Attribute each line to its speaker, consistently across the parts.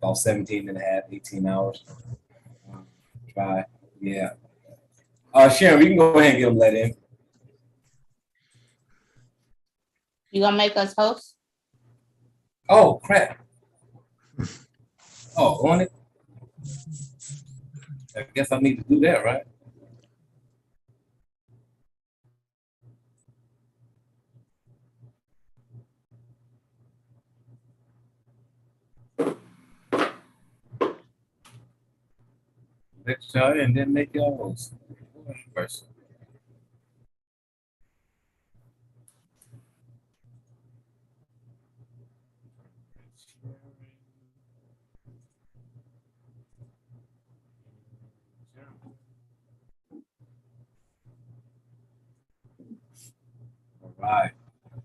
Speaker 1: about 17 and a half, 18 hours. Try, yeah. Sharon, we can go ahead and get them let in.
Speaker 2: You gonna make us host?
Speaker 1: Oh, crap. Oh, on it? I guess I need to do that, right? Let's try and then make y'all host. First. All right,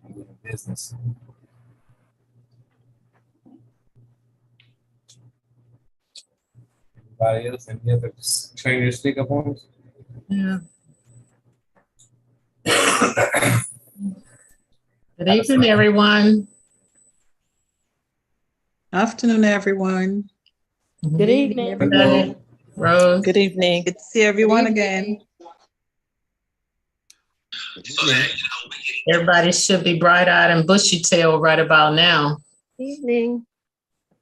Speaker 1: I'm doing business. Anybody else? Any other trainers stick up on us?
Speaker 3: Yeah. Good evening, everyone.
Speaker 4: Afternoon, everyone.
Speaker 2: Good evening.
Speaker 3: Everybody. Rose.
Speaker 4: Good evening. Good to see everyone again.
Speaker 3: Everybody should be bright-eyed and bushy-tailed right about now.
Speaker 5: Evening.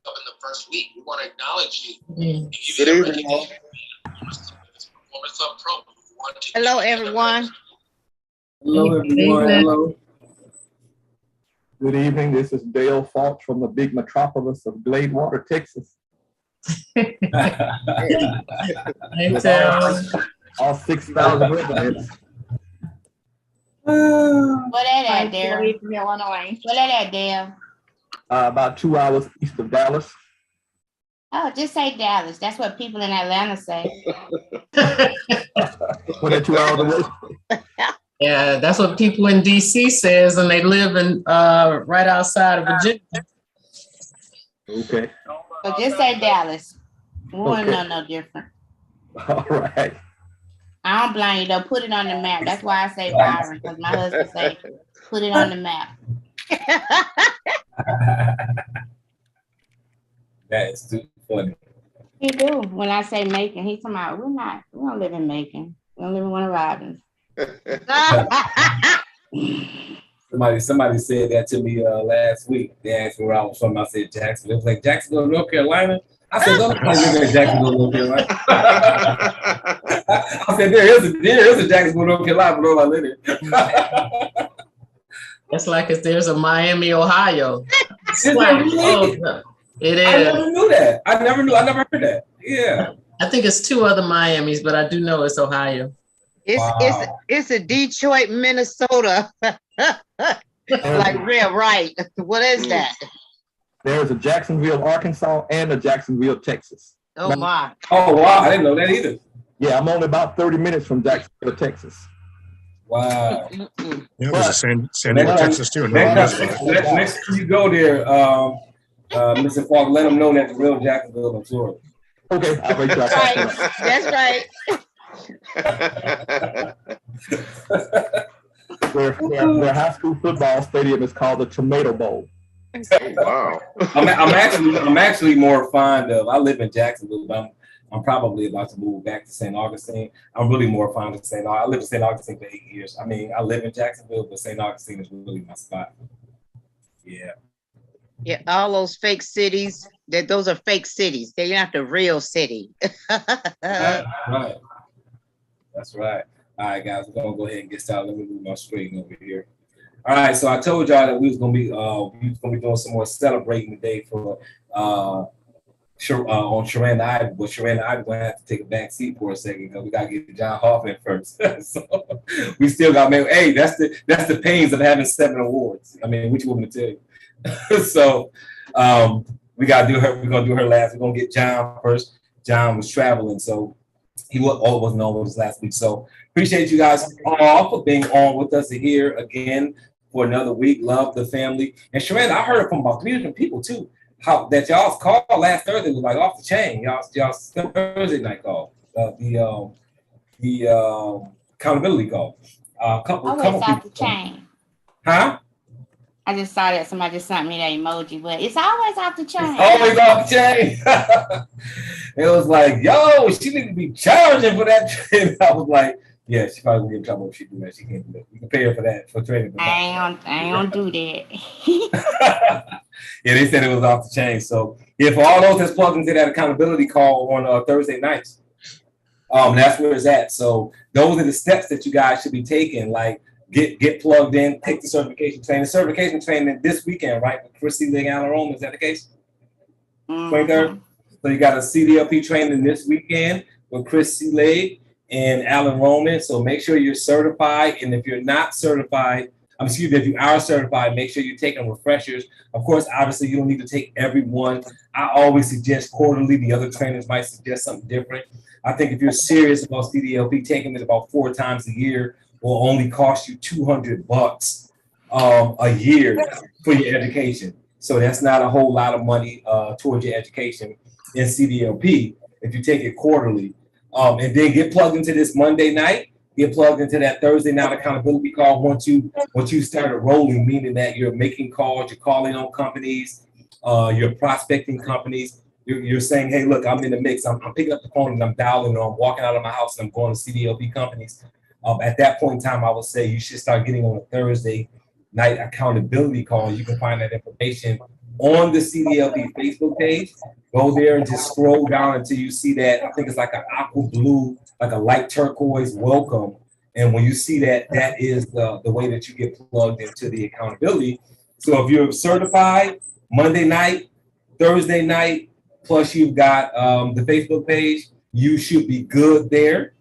Speaker 6: In the first week, we want to acknowledge you.
Speaker 5: Good evening. Hello, everyone.
Speaker 1: Hello, everyone. Hello.
Speaker 7: Good evening. This is Dale Falk from the big metropolis of Gladewater, Texas.
Speaker 3: Hey, Dale.
Speaker 7: All 6,000 residents.
Speaker 2: What that at, Dale?
Speaker 5: Illinois.
Speaker 2: What that at, Dale?
Speaker 7: About 2 hours east of Dallas.
Speaker 2: Oh, just say Dallas. That's what people in Atlanta say.
Speaker 7: When they're 2 hours away.
Speaker 3: Yeah, that's what people in DC says, and they live in right outside of Virginia.
Speaker 7: Okay.
Speaker 2: So just say Dallas. We want to
Speaker 7: Okay.
Speaker 2: know no different.
Speaker 7: All right.
Speaker 2: I don't blame you though. Put it on the map. That's why I say Byron, because my husband say put it on the map.
Speaker 1: That is too funny.
Speaker 2: He do. When I say Macon, he talking about we don't live in Macon. We don't live in one of Robins.
Speaker 1: Somebody said that to me last week. They asked me where I was from. I said Jacksonville. It was like Jacksonville, North Carolina. I said, don't live in Jacksonville, North Carolina. I said, there is a Jacksonville, North Carolina, but don't I live there.
Speaker 3: It's like if there's a Miami, Ohio.
Speaker 1: Is there really?
Speaker 3: It
Speaker 1: I
Speaker 3: is.
Speaker 1: never knew that. I never heard that. Yeah.
Speaker 3: I think it's 2 other Miamis, but I do know it's Ohio.
Speaker 5: It's a Detroit, Minnesota. Like real right. What is that?
Speaker 7: There's a Jacksonville, Arkansas, and a Jacksonville, Texas.
Speaker 5: Oh my.
Speaker 1: Oh, wow. I didn't know that either.
Speaker 7: Yeah, I'm only about 30 minutes from Jacksonville, Texas.
Speaker 1: Wow.
Speaker 8: Yeah, there's a San Diego, Texas too.
Speaker 1: Next time you go there, Mr. Falk, let them know that the real Jacksonville in Florida.
Speaker 7: Okay, I'll reach out.
Speaker 5: Right. That's right.
Speaker 7: Their high school football stadium is called the Tomato Bowl.
Speaker 6: Wow.
Speaker 1: I'm actually more fond of. I live in Jacksonville, but I'm probably about to move back to St. Augustine. I'm really more fond of St. Augustine. I lived in St. Augustine for 8 years. I mean, I live in Jacksonville, but St. Augustine is really my spot. Yeah.
Speaker 5: Yeah, all those fake cities. Those are fake cities. They're not the real city.
Speaker 1: Right. That's right. All right, guys, we're gonna go ahead and get started. Let me move my screen over here. All right, so I told y'all that we was gonna be doing some more celebrating today for on Sherranda Ivey, but Sherranda Ivey gonna have to take a back seat for a second because we gotta get John Hoffman first. So we still got hey, that's the pains of having 7 awards. I mean, what you want me to tell you? So we gotta do her. We're gonna do her last. We're gonna get John first. John was traveling, so he wasn't on with us last week. So appreciate you guys all for being on with us here again for another week. Love the family. And Sherranda, I heard from about 3 different people too. How that y'all's call last Thursday was like off the chain. Y'all's Thursday night call. The accountability call. Couple
Speaker 2: Always off
Speaker 1: people.
Speaker 2: the chain.
Speaker 1: Huh?
Speaker 2: I just saw that somebody just sent me that emoji, but it's always off the chain.
Speaker 1: Always off the chain. It was like, yo, she need to be challenging for that training. I was like, yeah, she probably gonna get in trouble if she do that. She can't do that. You can pay her for that for training.
Speaker 2: I ain't gonna do that.
Speaker 1: Yeah, they said it was off the chain. So yeah, for all those that's plugged into that accountability call on Thursday nights, that's where it's at. So those are the steps that you guys should be taking. Like get plugged in, take the certification training. Certification training this weekend, right? With Chrissy Lee Allen Rome, is that the case? 23rd. So you got a CDLP training this weekend with Chrissy Lee and Alan Roman. So make sure you're certified. And if you're not certified, if you are certified, make sure you're taking refreshers. Of course, obviously, you don't need to take every one. I always suggest quarterly. The other trainers might suggest something different. I think if you're serious about CDLP, taking it about 4 times a year will only cost you $200 a year for your education. So that's not a whole lot of money towards your education in CDLP if you take it quarterly. And then get plugged into this Monday night. Get plugged into that Thursday night accountability call once you started rolling, meaning that you're making calls, you're calling on companies, you're prospecting companies. You're saying, hey, look, I'm in the mix. I'm picking up the phone and I'm dialing, or I'm walking out of my house and I'm going to CDLP companies. At that point in time, I would say you should start getting on a Thursday night accountability call. You can find that information on the CDLP Facebook page. Go there and just scroll down until you see that. I think it's like an aqua blue, like a light turquoise welcome. And when you see that, that is the way that you get plugged into the accountability. So if you're certified, Monday night, Thursday night, plus you've got the Facebook page, you should be good there.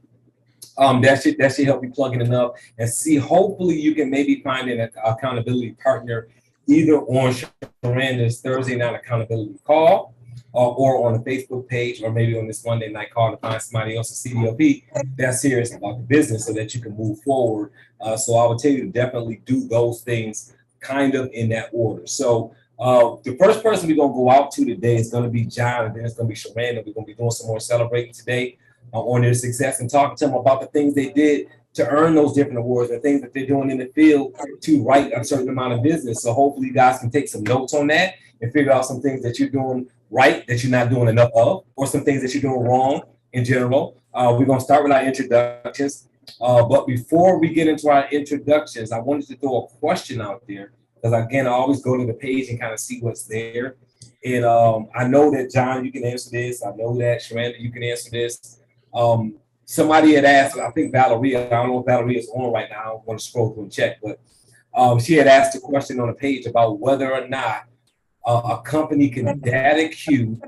Speaker 1: That should help you plug in enough and see. Hopefully, you can maybe find an accountability partner either on Sherranda's Thursday night accountability call or on the Facebook page, or maybe on this Monday night call to find somebody else at CDLP that's serious about the business so that you can move forward. So I would tell you to definitely do those things kind of in that order. So the first person we're going to go out to today is going to be John, and then it's going to be Sherranda. We're going to be doing some more celebrating today on their success and talking to them about the things they did to earn those different awards, the things that they're doing in the field to write a certain amount of business. So hopefully you guys can take some notes on that and figure out some things that you're doing right that you're not doing enough of, or some things that you're doing wrong in general. We're going to start with our introductions. But before we get into our introductions, I wanted to throw a question out there, because again, I always go to the page and kind of see what's there. And I know that John, you can answer this. I know that Sherranda, you can answer this. Somebody had asked, I think Valeria, I don't know if Valeria is on right now. I'm going to scroll through and check, but she had asked a question on the page about whether or not a company can data queue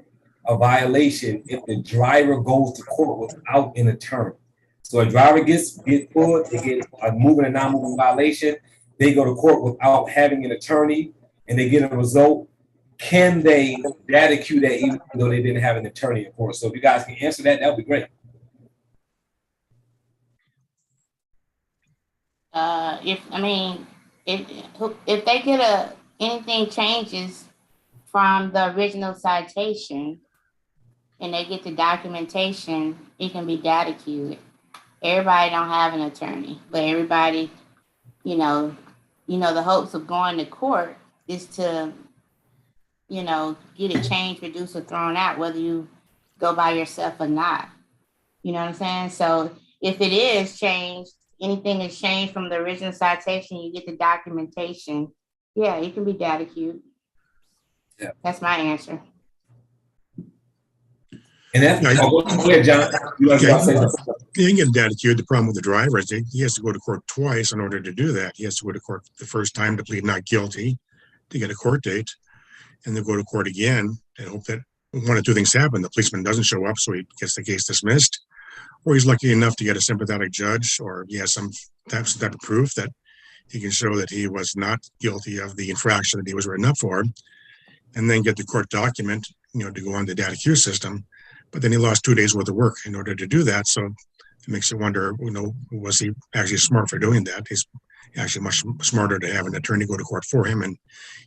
Speaker 1: a violation if the driver goes to court without an attorney. So a driver gets pulled, they get a moving and non-moving violation, they go to court without having an attorney, and they get a result. Can they data queue that even though they didn't have an attorney, of course? So if you guys can answer that, that would be great.
Speaker 2: If they get anything changes from the original citation and they get the documentation, it can be data queued. Everybody don't have an attorney, but everybody, the hopes of going to court is to, get it changed, reduced, or thrown out, whether you go by yourself or not. You know what I'm saying? So if it is changed, anything is changed from the original citation, you get the documentation. Yeah, it can be data queued. Yeah. That's my answer.
Speaker 1: And that's John. You
Speaker 8: can get data queued. The problem with the driver is he has to go to court twice in order to do that. He has to go to court the first time to plead not guilty, to get a court date, and then go to court again and hope that one of two things happen. The policeman doesn't show up, so he gets the case dismissed, or he's lucky enough to get a sympathetic judge, or he has some type of proof that he can show that he was not guilty of the infraction that he was written up for, and then get the court document, to go on the data queue system. But then he lost 2 days worth of work in order to do that. So it makes you wonder, was he actually smart for doing that? He's actually much smarter to have an attorney go to court for him, and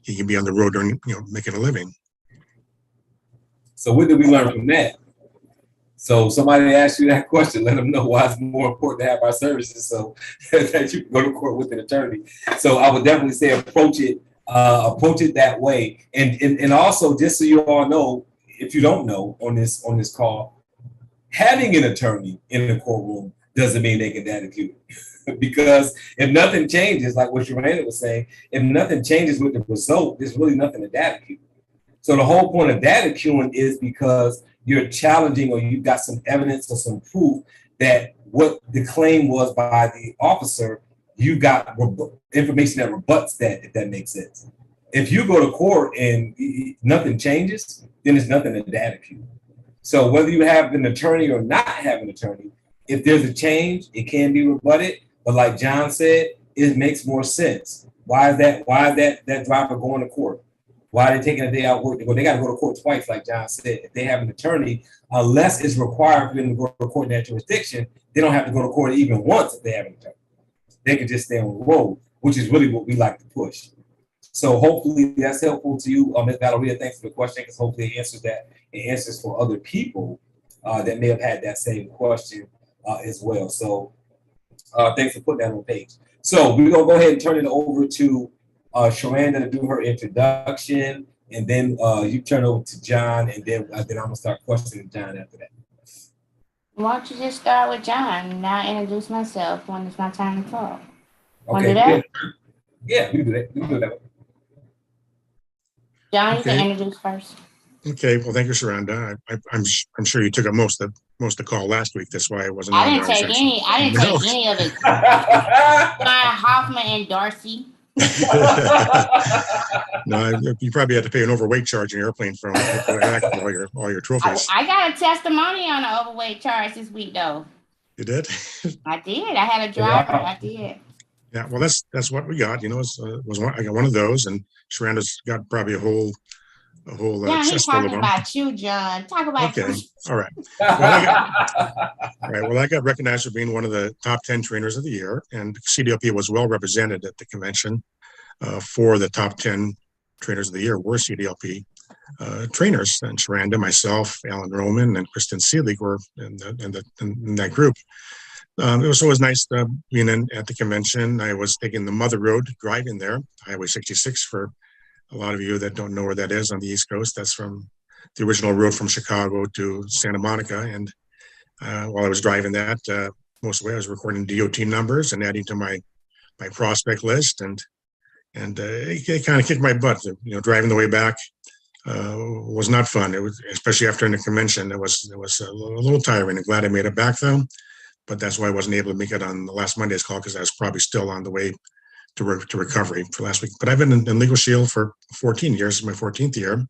Speaker 8: he can be on the road and, making a living.
Speaker 1: So what did we learn from that? So somebody asked you that question, let them know why it's more important to have our services so that you can go to court with an attorney. So I would definitely say approach it approach it that way. And also, just so you all know, if you don't know on this call, having an attorney in the courtroom doesn't mean they can data Q. Because if nothing changes, like what Sherranda was saying, if nothing changes with the result, there's really nothing to data Q. So the whole point of data queuing is because you're challenging or you've got some evidence or some proof that what the claim was by the officer, you got information that rebuts that, if that makes sense. If you go to court and nothing changes, then there's nothing to data queue. So whether you have an attorney or not have an attorney, if there's a change, it can be rebutted. But like John said, it makes more sense. Why is that driver going to court? Why are they taking a day out of work to go? They got to go to court twice, like John said. If they have an attorney, unless it's required for them to go to court in that jurisdiction, they don't have to go to court even once if they have an attorney. They can just stay on the road, which is really what we like to push. So hopefully that's helpful to you, Ms. Valeria. Thanks for the question, because hopefully it answers that. It answers for other people that may have had that same question as well. So thanks for putting that on page. So we're gonna go ahead and turn it over to Sherranda to do her introduction, and then you turn over to John, and then I'm gonna start questioning John after that.
Speaker 2: Why don't you just start with John and I'll introduce myself when it's my time to talk.
Speaker 1: Okay.
Speaker 2: Do that?
Speaker 1: Yeah, we can do that. We can do that.
Speaker 2: John, you
Speaker 8: Okay.
Speaker 2: can introduce first.
Speaker 8: Okay, well, thank you, Sherranda. I'm sure you took up most of the call last week. That's why I wasn't.
Speaker 2: I didn't take any of it. John Hoffman and Darcy.
Speaker 8: No, you probably had to pay an overweight charge in your airplane from all your trophies.
Speaker 2: I got a testimony on an overweight charge this week, though.
Speaker 8: You did?
Speaker 2: I did. I had a driver. I did.
Speaker 8: Yeah, well, that's what we got. You know, I got one of those, and Sherranda's got probably a whole
Speaker 2: Yeah, he's
Speaker 8: chest full of
Speaker 2: talking
Speaker 8: them.
Speaker 2: about you, John. Talk about
Speaker 8: Okay,
Speaker 2: you.
Speaker 8: all right. Well, I got recognized for being one of the top 10 trainers of the year, and CDLP was well represented at the convention. For the top 10 trainers of the year were CDLP trainers, and Sherranda, myself, Alan Roman, and Kristen Seelig were in that group. It was always nice being at the convention. I was taking the Mother Road driving there, Highway 66, for a lot of you that don't know where that is on the East Coast. That's from the original road from Chicago to Santa Monica. And while I was driving that, most of the way I was recording DOT numbers and adding to my prospect list. And it kind of kicked my butt. You know, driving the way back was not fun. It was, especially after the convention, it was a little tiring. I'm glad I made it back though. But that's why I wasn't able to make it on the last Monday's call, because I was probably still on the way to recovery for last week. But I've been in Legal Shield for 14 years. It's my 14th year.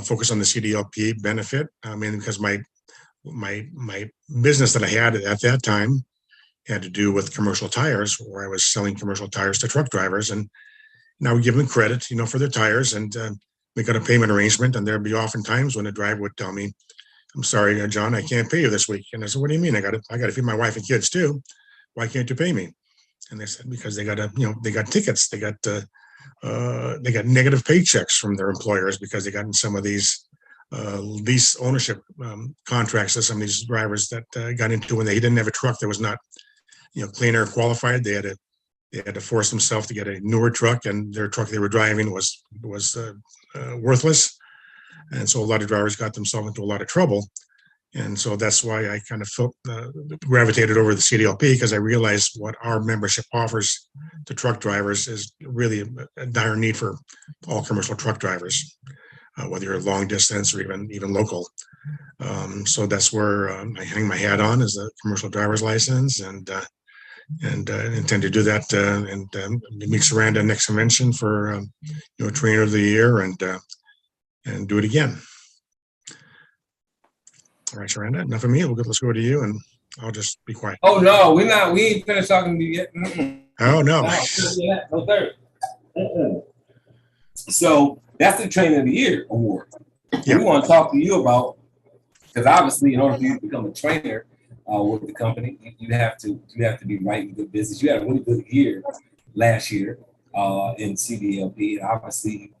Speaker 8: Focus on the CDLP benefit. I mean, because my business that I had at that time had to do with commercial tires, where I was selling commercial tires to truck drivers. And now we give them credit, you know, for their tires, and we got a payment arrangement. And there'd be often times when a driver would tell me, "I'm sorry, John, I can't pay you this week." And I said, "What do you mean? I got to feed my wife and kids too. Why can't you pay me?" And they said, "Because they got tickets. They got negative paychecks from their employers because they got in some of these lease ownership contracts that some of these drivers that got into when they didn't have a truck that was not, you know, clean air qualified. They had to force themselves to get a newer truck, and their truck they were driving was worthless. And so a lot of drivers got themselves into a lot of trouble. And so that's why I kind of gravitated over the CDLP, because I realized what our membership offers to truck drivers is really a dire need for all commercial truck drivers, whether you're long distance or even local. So that's where I hang my hat on, is a commercial driver's license, and intend to do that and meet Sherranda next convention for trainer of the year and do it again. All right, Sherranda, enough of me. Let's go to you, and I'll just be quiet.
Speaker 1: Oh no, we ain't finished talking to you yet.
Speaker 8: Oh no.
Speaker 1: No third. So that's the Trainer of the Year award.
Speaker 8: Yeah.
Speaker 1: We want to talk to you about, because obviously, in order for you to become a trainer with the company, you have to be right in good business. You had a really good year last year in CDLP, and obviously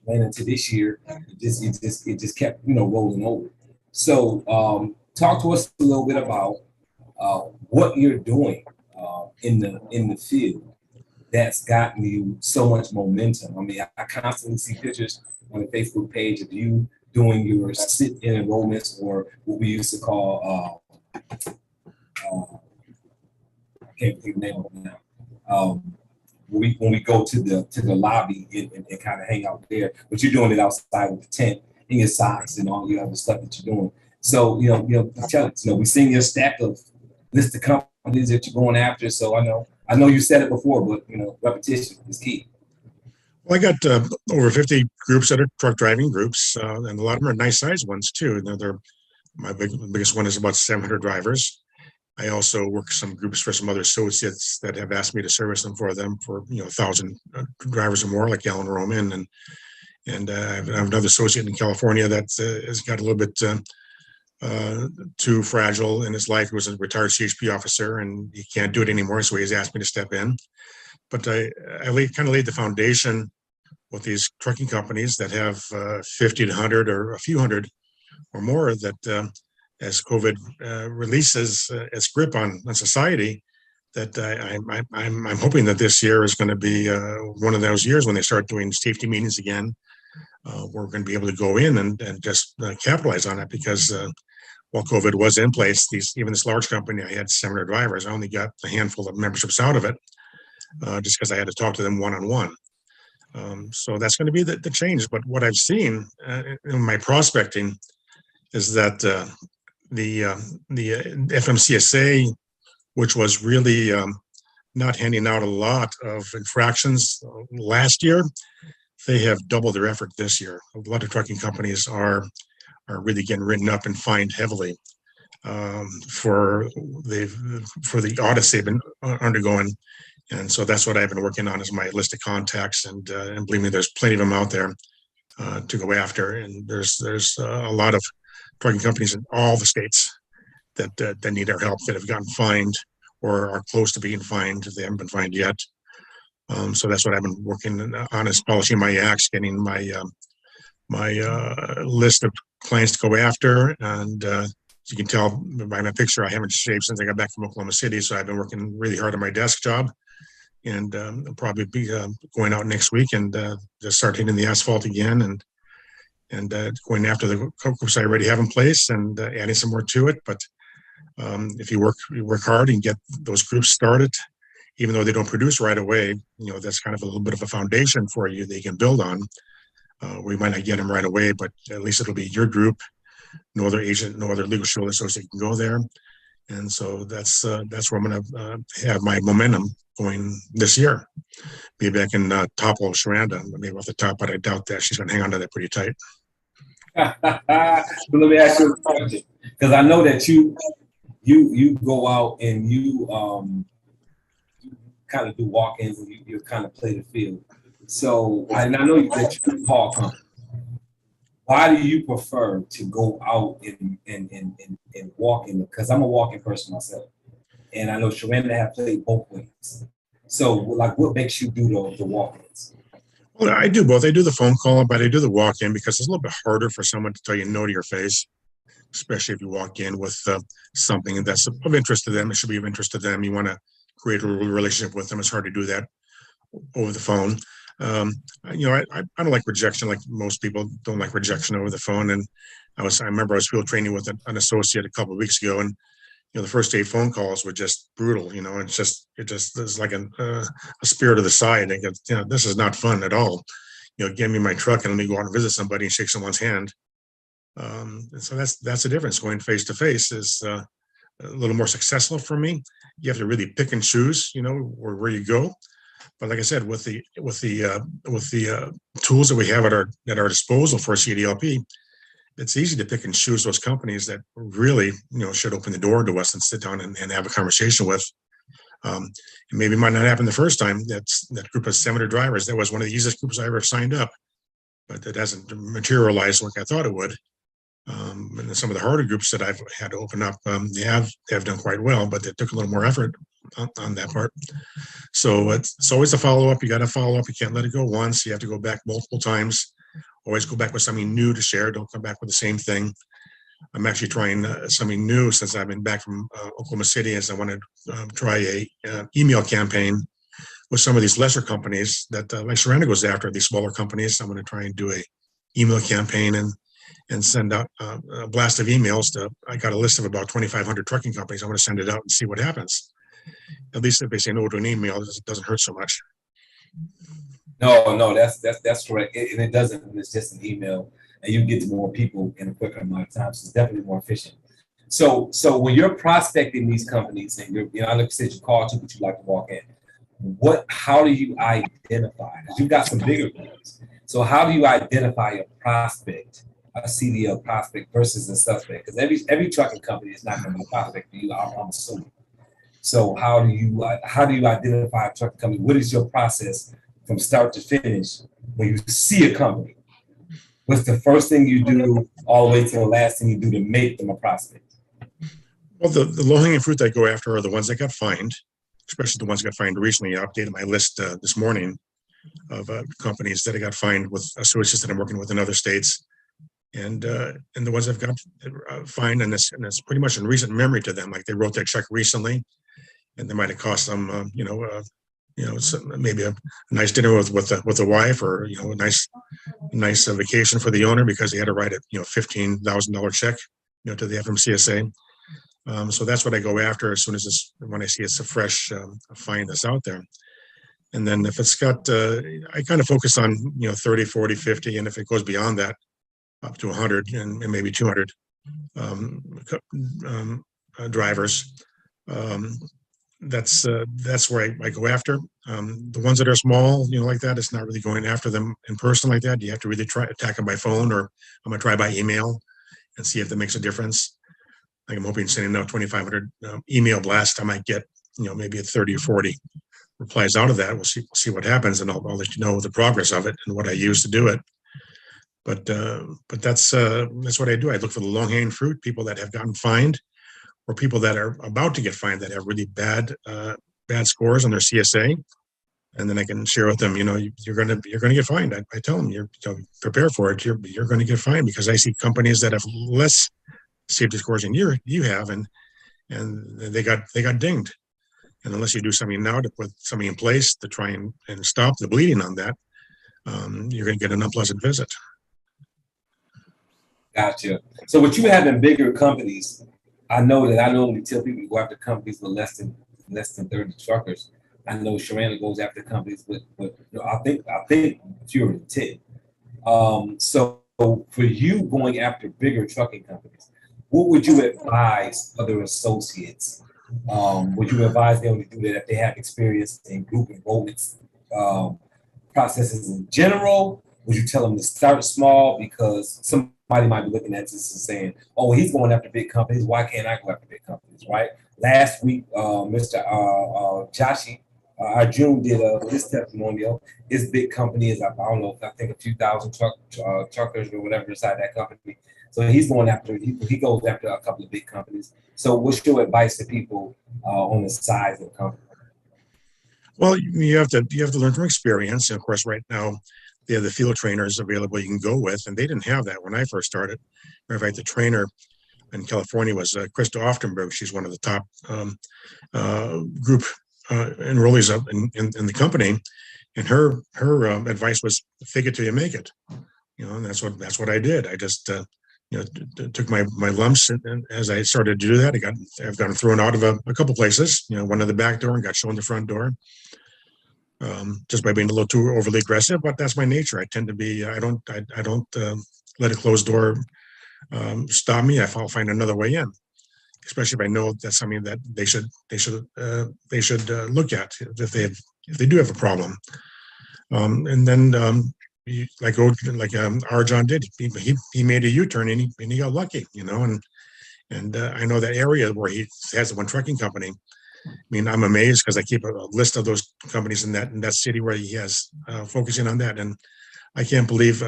Speaker 1: went into this year. It just kept rolling over. So talk to us a little bit about what you're doing in the field that's gotten you so much momentum. I mean, I constantly see pictures on the Facebook page of you doing your sit-in enrollments, or what we used to call, I can't think of the name of it now. When we go to the lobby and kind of hang out there, but you're doing it outside with the tent in your socks and all the other stuff that you're doing. So tell us, we've seen your stack of list of companies that you're going after. So I know you said it before, but repetition is key.
Speaker 8: Well, I got over 50 groups that are truck driving groups, and a lot of them are nice sized ones too. My biggest one is about 700 drivers. I also work some groups for some other associates that have asked me to service them for 1,000 drivers or more, like Alan Roman, and I have another associate in California that has got a little bit too fragile in his life. He was a retired CHP officer, and he can't do it anymore, so he's asked me to step in. But I kind of laid the foundation with these trucking companies that have 50 to 100 or a few hundred or more that. As COVID releases its grip on society, that I'm hoping that this year is going to be one of those years when they start doing safety meetings again. We're going to be able to go in and just capitalize on it, because while COVID was in place, even this large company, I had 700 drivers. I only got a handful of memberships out of it, just because I had to talk to them one-on-one. So that's going to be the change. But what I've seen in my prospecting is that the FMCSA, which was really not handing out a lot of infractions last year, they have doubled their effort this year. A lot of trucking companies are really getting written up and fined heavily for the audits they've been undergoing. And so that's what I've been working on, is my list of contacts, and believe me, there's plenty of them out there to go after. And there's a lot of trucking companies in all the states that need our help, that have gotten fined or are close to being fined if they haven't been fined yet. So that's what I've been working on, is polishing my axe, getting my list of clients to go after. And as you can tell by my picture, I haven't shaved since I got back from Oklahoma City. So I've been working really hard on my desk job, and I'll probably be going out next week and just start hitting the asphalt again, and going after the groups I already have in place, and adding some more to it. But if you work hard and get those groups started, even though they don't produce right away, that's kind of a little bit of a foundation for you that you can build on. We might not get them right away, but at least it'll be your group. No other agent, no other legal shield associate can go there. And so that's where I'm going to have my momentum going this year. Be back in topple Sherranda, maybe off the top, but I doubt that. She's going to hang on to that pretty tight.
Speaker 1: So let me ask you a question, because I know that you go out and you kind of do walk-ins, and you kind of play the field. So I know that you call companies. Why do you prefer to go out and walk in? Because I'm a walk-in person myself, and I know Sherranda have played both ways. So, like, what makes you do the walk-ins?
Speaker 8: Well, I do both. I do the phone call, but I do the walk-in because it's a little bit harder for someone to tell you no to your face, especially if you walk in with something that's of interest to them. It should be of interest to them. You want to create a relationship with them. It's hard to do that over the phone. I don't like rejection, like most people don't like rejection over the phone. And I remember I was field training with an associate a couple of weeks ago, and the first 8 phone calls were just brutal. It just is like a spirit of the side. And this is not fun at all. Give me my truck and let me go out and visit somebody and shake someone's hand. And so that's the difference. Going face to face is a little more successful for me. You have to really pick and choose, where you go. But like I said, with the tools that we have at our disposal for CDLP, it's easy to pick and choose those companies that really, should open the door to us and sit down and have a conversation with. And maybe it might not happen the first time. That group of 700 drivers, that was one of the easiest groups I ever signed up, but it hasn't materialized like I thought it would. And some of the harder groups that I've had to open up, they have done quite well, but it took a little more effort on that part. So it's always a follow-up. You got to follow up. You can't let it go once. You have to go back multiple times. Always go back with something new to share. Don't come back with the same thing. I'm actually trying something new since I've been back from Oklahoma City, as I want to try a email campaign with some of these lesser companies that like Sherranda goes after, these smaller companies. I'm going to try and do a email campaign and send out a blast of emails to, I got a list of about 2,500 trucking companies. I'm going to send it out and see what happens. At least if they say no to an email, it doesn't hurt so much.
Speaker 1: No, that's correct. And it doesn't, it's just an email and you get to more people in a quicker amount of time. So it's definitely more efficient. So when you're prospecting these companies and you're, I look at you call to, but you like to walk in, how do you identify? Because you've got some bigger companies. So how do you identify a prospect, a CDL prospect versus a suspect? Because every trucking company is not going to be a prospect for you, I'm assuming. So how do you identify a trucking company? What is your process from start to finish when you see a company? What's the first thing you do all the way to the last thing you do to make them a prospect?
Speaker 8: Well, the low-hanging fruit that I go after are the ones that got fined, especially the ones that got fined recently. I updated my list this morning of companies that I got fined with associates that I'm working with in other states. And the ones that got fined, and it's pretty much in recent memory to them, like they wrote that check recently, and they might have cost them, maybe a nice dinner with the wife, or a nice vacation for the owner because they had to write a $15,000 check, to the FMCSA. So that's what I go after as soon as when I see it's a fresh fine that's out there. And then if it's got, I kind of focus on 30, 40, 50, and if it goes beyond that, up to 100 and maybe 200 drivers. That's where I go after. The ones that are small, like that, it's not really going after them in person like that. You have to really try attack them by phone, or I'm gonna try by email and see if that makes a difference. Like I'm hoping sending out 2,500 email blast, I might get maybe a 30 or 40 replies out of that. We'll see what happens, and I'll let you know the progress of it and what I use to do it. But that's what I do. I look for the long-hanging fruit, people that have gotten fined, or people that are about to get fined that have really bad scores on their CSA, and then I can share with them. You're gonna get fined. I tell them, you're prepare for it. You're going to get fined, because I see companies that have less safety scores than you have, and they got dinged. And unless you do something now to put something in place to try and stop the bleeding on that, you're going to get an unpleasant visit.
Speaker 1: Gotcha. So what you have in bigger companies, I know that I normally tell people to go after companies with less than 30 truckers. I know Sherranda goes after companies with I think fewer than 10. So for you going after bigger trucking companies, what would you advise other associates? Would you advise them to do that if they have experience in group enrollments processes in general? Would you tell them to start small, because somebody might be looking at this and saying, "Oh, he's going after big companies. Why can't I go after big companies?" Right? Last week, Mr. Joshi Arjun did his testimonial. His big company is, I don't know, I think a few thousand truckers or whatever inside that company. So he's going after, he goes after a couple of big companies. So what's your advice to people on the size of the company?
Speaker 8: Well, you have to learn from experience. And of course, right now, they have the field trainers available you can go with, and they didn't have that when I first started. In fact, the trainer in California was Krista Oftenberg. She's one of the top group enrollees in the company, and her advice was fake it till you make it. And that's what I did. I just took my lumps, and as I started to do that, I've gotten thrown out of a couple places. Went to the back door and got shown the front door. Just by being a little too overly aggressive, but that's my nature. I tend to be. I don't let a closed door stop me. I'll find another way in, especially if I know that's something that they should look at if they do have a problem. And then Arjan did. He made a U-turn and he got lucky, and I know that area where he has the one trucking company. I mean, I'm amazed because I keep a list of those companies in that city where he has focusing on that, and I can't believe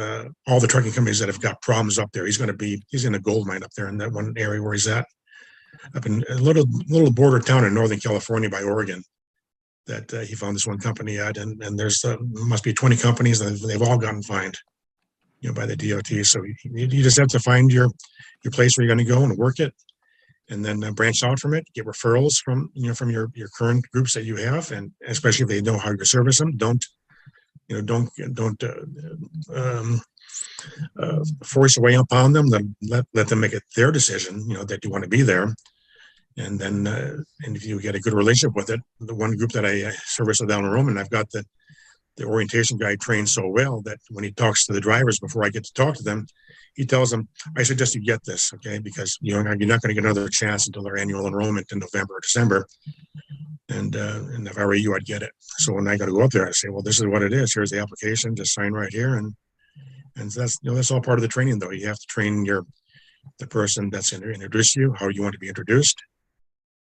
Speaker 8: all the trucking companies that have got problems up there. He's in a gold mine up there in that one area where he's at, up in a little border town in Northern California by Oregon, that he found this one company at, and there's must be 20 companies and they've all gotten fined, by the DOT. So you just have to find your place where you're going to go and work it. and then branch out from it, get referrals from, from your current groups that you have, and especially if they know how you service them. Don't force your way upon them. Then let them make it their decision, that you want to be there. And then, and if you get a good relationship with it, the one group that I service down in Rome, and I've got the orientation guy trained so well that when he talks to the drivers before I get to talk to them, he tells them, I suggest you get this, okay? Because you're not going to get another chance until their annual enrollment in November or December. And if I were you, I'd get it. So when I got to go up there, I say, well, this is what it is. Here's the application. Just sign right here. And that's all part of the training, though. You have to train the person that's introduced you, how you want to be introduced.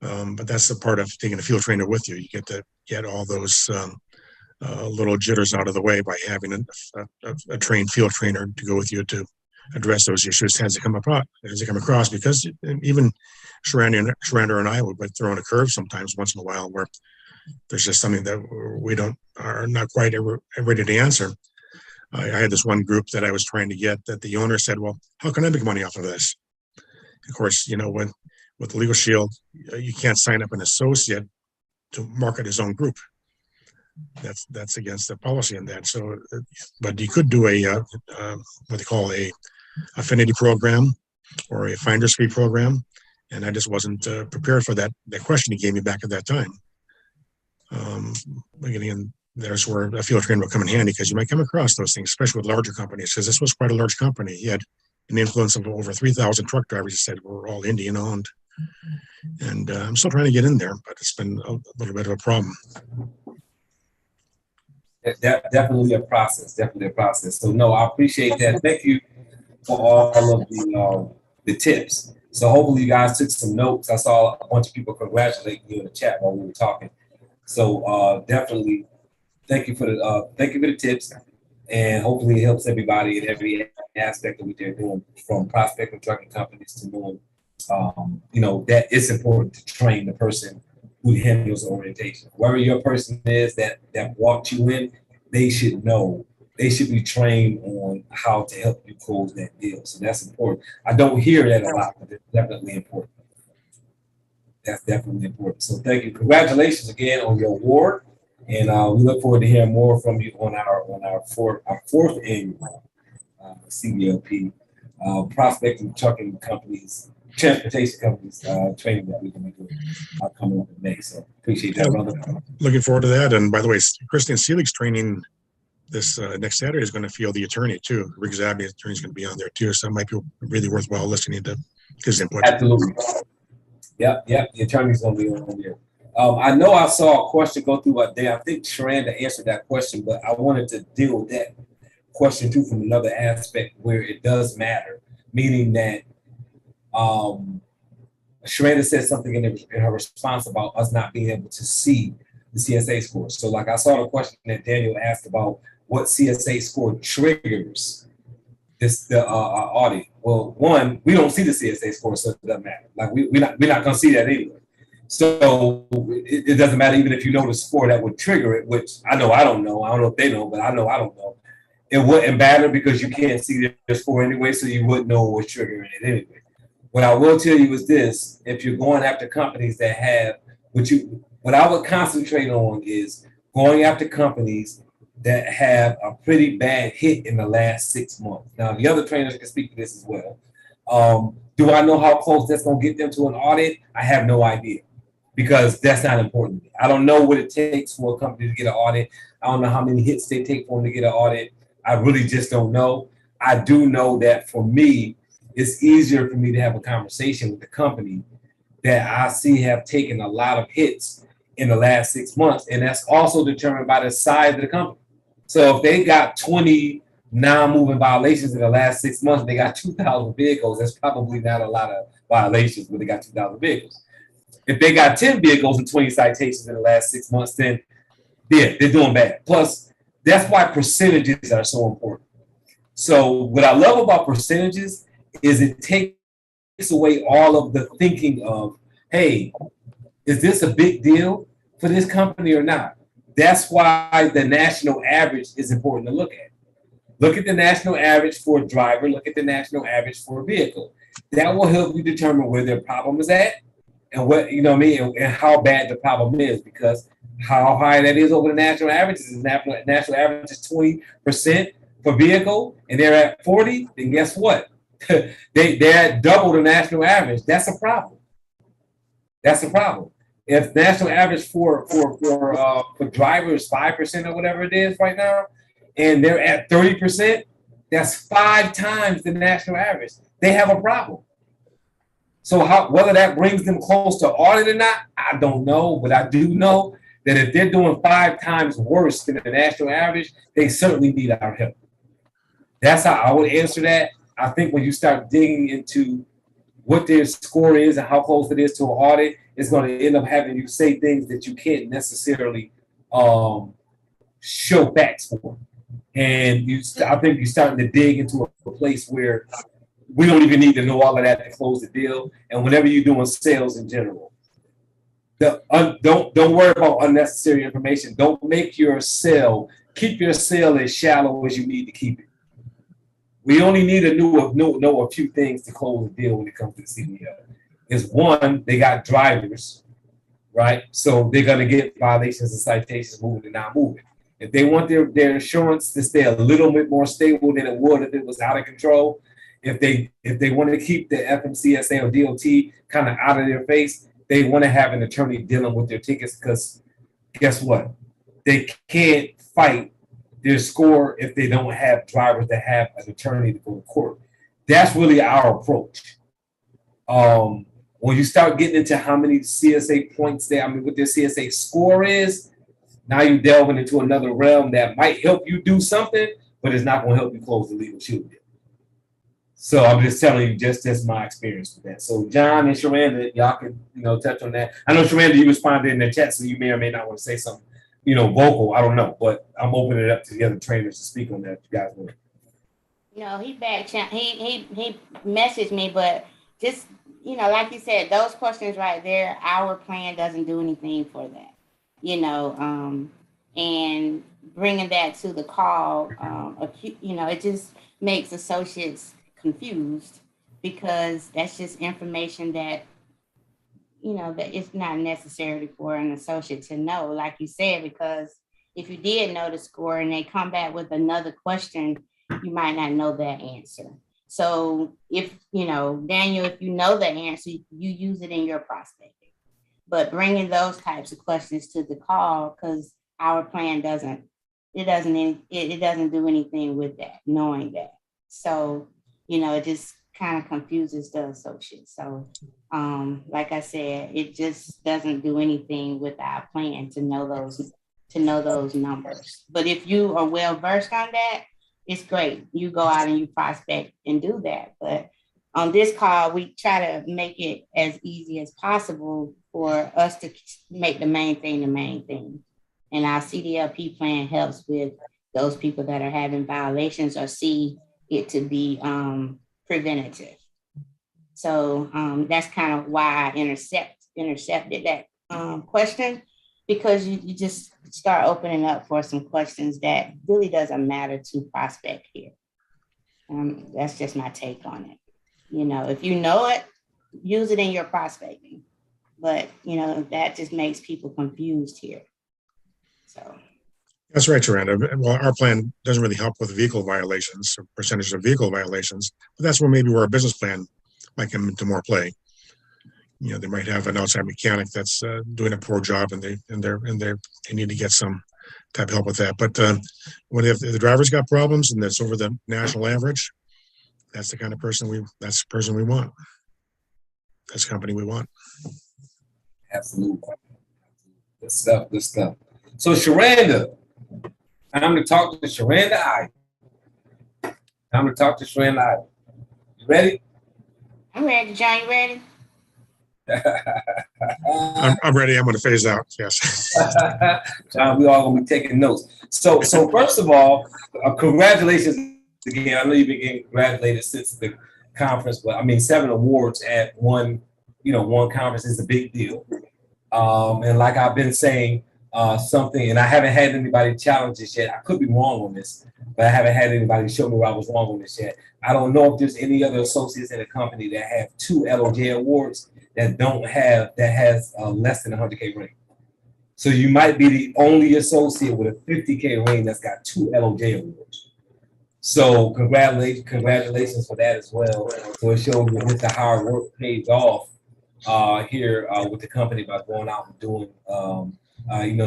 Speaker 8: But that's the part of taking a field trainer with you. You get to get all those little jitters out of the way by having a trained field trainer to go with you to address those issues as they come across. Because even Sherranda and I would throw in a curve sometimes once in a while where there's just something that we are not quite ready to answer. I had this one group that I was trying to get that the owner said, well, how can I make money off of this? Of course, with the Legal Shield, you can't sign up an associate to market his own group. That's against the policy in that. So, but you could do what they call a affinity program or a finder's fee program, and I just wasn't prepared for that question he gave me back at that time. Again, there's where a field trainer will come in handy, because you might come across those things, especially with larger companies, because this was quite a large company. He had an influence of over 3,000 truck drivers. He said were all Indian owned. And I'm still trying to get in there, but it's been a little bit of a problem.
Speaker 1: Definitely a process. So no, I appreciate that. Thank you for all of the tips. So hopefully you guys took some notes. I saw a bunch of people congratulating you in the chat while we were talking. So definitely thank you for the tips, and hopefully it helps everybody in every aspect of what they're doing, from prospecting trucking companies to knowing that it's important to train the person who handles orientation. Whoever your person is that walked you in, they should know. They should be trained on how to help you close that deal. So that's important. I don't hear that a lot, but it's definitely important. That's definitely important. So thank you. Congratulations again on your award. And we look forward to hearing more from you on our fourth annual CDLP prospecting trucking companies, transportation companies training that we're going to do coming up in May. So appreciate that, brother.
Speaker 8: Looking forward to that. And by the way, Christian Selig's training this next Saturday is going to field the attorney too. Rick Zabby, the attorney, is going to be on there too. So it might be really worthwhile listening to his input.
Speaker 1: Absolutely. Yep. The attorney's going to be on there. I know I saw a question go through there. I think Sherranda answered that question, but I wanted to deal with that question too from another aspect where it does matter, meaning that Sherranda said something in her response about us not being able to see the CSA score. So like I saw the question that Daniel asked about what CSA score triggers the audit. Well, one, we don't see the CSA score, so it doesn't matter. Like we're not going to see that anyway. So it doesn't matter even if you know the score that would trigger it, which I know I don't know. I don't know if they know, but I know I don't know. It wouldn't matter because you can't see the score anyway, so you wouldn't know what was triggering it anyway. What I will tell you is this: if you're going after companies that have what I would concentrate on is going after companies that have a pretty bad hit in the last 6 months. Now, the other trainers can speak to this as well. Do I know how close that's going to get them to an audit? I have no idea, because that's not important to me. I don't know what it takes for a company to get an audit. I don't know how many hits they take for them to get an audit. I really just don't know. I do know that for me, it's easier for me to have a conversation with the company that I see have taken a lot of hits in the last 6 months. And that's also determined by the size of the company. So if they got 20 non-moving violations in the last 6 months, they got 2,000 vehicles, that's probably not a lot of violations, but they got 2,000 vehicles. If they got 10 vehicles and 20 citations in the last 6 months, then yeah, they're doing bad. Plus, that's why percentages are so important. So what I love about percentages is it takes away all of the thinking of, hey, is this a big deal for this company or not? That's why the national average is important to look at. Look at the national average for a driver. Look at the national average for a vehicle. That will help you determine where their problem is at and what, you know what I mean, and how bad the problem is, because how high that is over the national averages. Is national average is 20% per vehicle and they're at 40, then guess what? they're at double the national average. That's a problem. That's a problem. If national average for drivers 5% or whatever it is right now, and they're at 30%, that's 5 times the national average. They have a problem. So whether that brings them close to audit or not, I don't know, but I do know that if they're doing 5 times worse than the national average, they certainly need our help. That's how I would answer that. I think when you start digging into what their score is and how close it is to an audit, it's going to end up having you say things that you can't necessarily show facts for. And I think you're starting to dig into a place where we don't even need to know all of that to close the deal. And whenever you're doing sales in general, don't worry about unnecessary information. Don't make your sale, keep your sale as shallow as you need to keep it. We only need to know a few things to close the deal when it comes to the CDL. Is one, they got drivers, right? So they're going to get violations and citations moving and not moving. If they want their insurance to stay a little bit more stable than it would if it was out of control, if they want to keep the FMCSA or DOT kind of out of their face, they want to have an attorney dealing with their tickets, because guess what? They can't fight their score if they don't have drivers that have an attorney to go to court. That's really our approach. When you start getting into how many CSA points what their CSA score is, now you're delving into another realm that might help you do something, but it's not going to help you close the legal shield deal. So I'm just telling you, that's my experience with that. So John and Sherranda, y'all can touch on that. I know Sherranda, you responded in the chat, so you may or may not want to say something, vocal. I don't know, but I'm opening it up to the other trainers to speak on that. If you guys want.
Speaker 2: He messaged me, but just like you said, those questions right there, our plan doesn't do anything for that. And bringing that to the call, it just makes associates confused, because that's just information that, that it's not necessary for an associate to know, like you said, because if you did know the score and they come back with another question, you might not know that answer. So if, Daniel, if you know the answer, you use it in your prospecting. But bringing those types of questions to the call, because our plan doesn't do anything with that, knowing that. So, it just kind of confuses the associates. So, like I said, it just doesn't do anything with our plan to know those numbers. But if you are well versed on that, it's great. You go out and you prospect and do that. But on this call, we try to make it as easy as possible for us to make the main thing the main thing. And our CDLP plan helps with those people that are having violations or see it to be preventative. So that's kind of why I intercepted that question, because you just start opening up for some questions that really doesn't matter to prospect here. That's just my take on it. If you know it, use it in your prospecting. But, that just makes people confused here. So.
Speaker 8: That's right, Sherranda. Well, our plan doesn't really help with vehicle violations, or percentage of vehicle violations, but that's where our business plan might come into more play. They might have an outside mechanic that's doing a poor job, and they need to get some type of help with that. But if the driver's got problems and that's over the national average, that's the kind of person we want. That's the company we want.
Speaker 1: Absolutely. Good stuff. So Sherranda, time to talk to Sherranda Ivey. You ready?
Speaker 2: I'm ready, John. You ready?
Speaker 8: I'm ready. I'm going to phase out. Yes.
Speaker 1: John, we all going to be taking notes. So first of all, congratulations again. I know you've been getting congratulated since the conference, but 7 awards at one conference is a big deal. And like I've been saying, something, and I haven't had anybody challenge this yet. I could be wrong on this, but I haven't had anybody show me where I was wrong on this yet. I don't know if there's any other associates in the company that have 2 LOJ awards that don't have, that has less than 100K ring. So you might be the only associate with a 50K ring that's got 2 LOJ awards. So congratulations for that as well. So it shows that the hard work pays off here with the company by going out and doing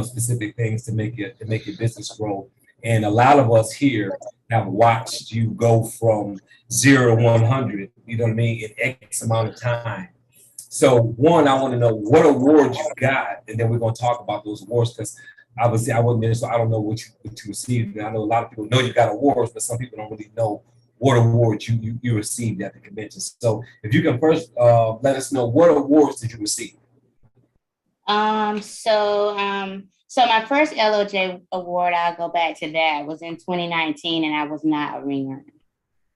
Speaker 1: specific things to make your business grow. And a lot of us here have watched you go from 0 to 100, you know what I mean, in X amount of time. So one, I want to know what awards you got, and then we're going to talk about those awards, because obviously I wasn't there, so I don't know what you received. I know a lot of people know you got awards, but some people don't really know what awards you received at the convention. So if you can first let us know, what awards did you receive?
Speaker 2: So my first LOJ award, I'll go back to that, was in 2019, and I was not a ring earner.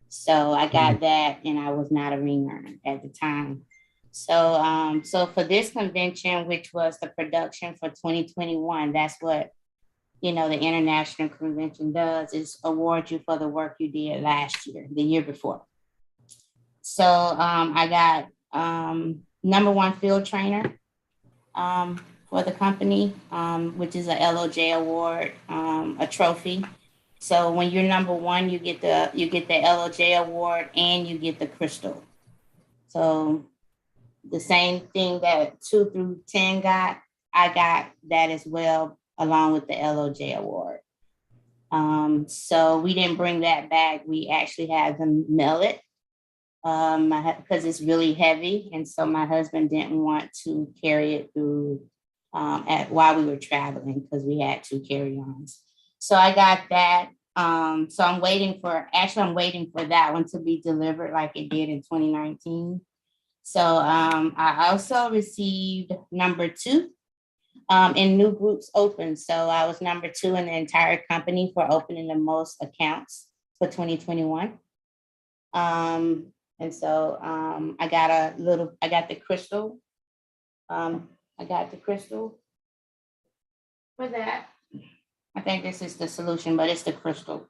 Speaker 2: So I got that, and I was not a ring earner at the time. So for this convention, which was the production for 2021, that's what, the international convention does, is award you for the work you did last year, the year before. So I got #1 field trainer for the company, which is a LOJ award, a trophy. So when you're #1, you get the LOJ award and you get the crystal. So the same thing that 2 through 10 got, I got that as well, along with the LOJ award. So we didn't bring that back. We actually had them mail it because it's really heavy. And so my husband didn't want to carry it through while we were traveling, because we had 2 carry-ons. So I got that. So I'm waiting for that one to be delivered like it did in 2019. So I also received #2 in new groups open. So I was #2 in the entire company for opening the most accounts for 2021. And so I got the crystal. I got the crystal for that. I think this is the solution, but it's the crystal.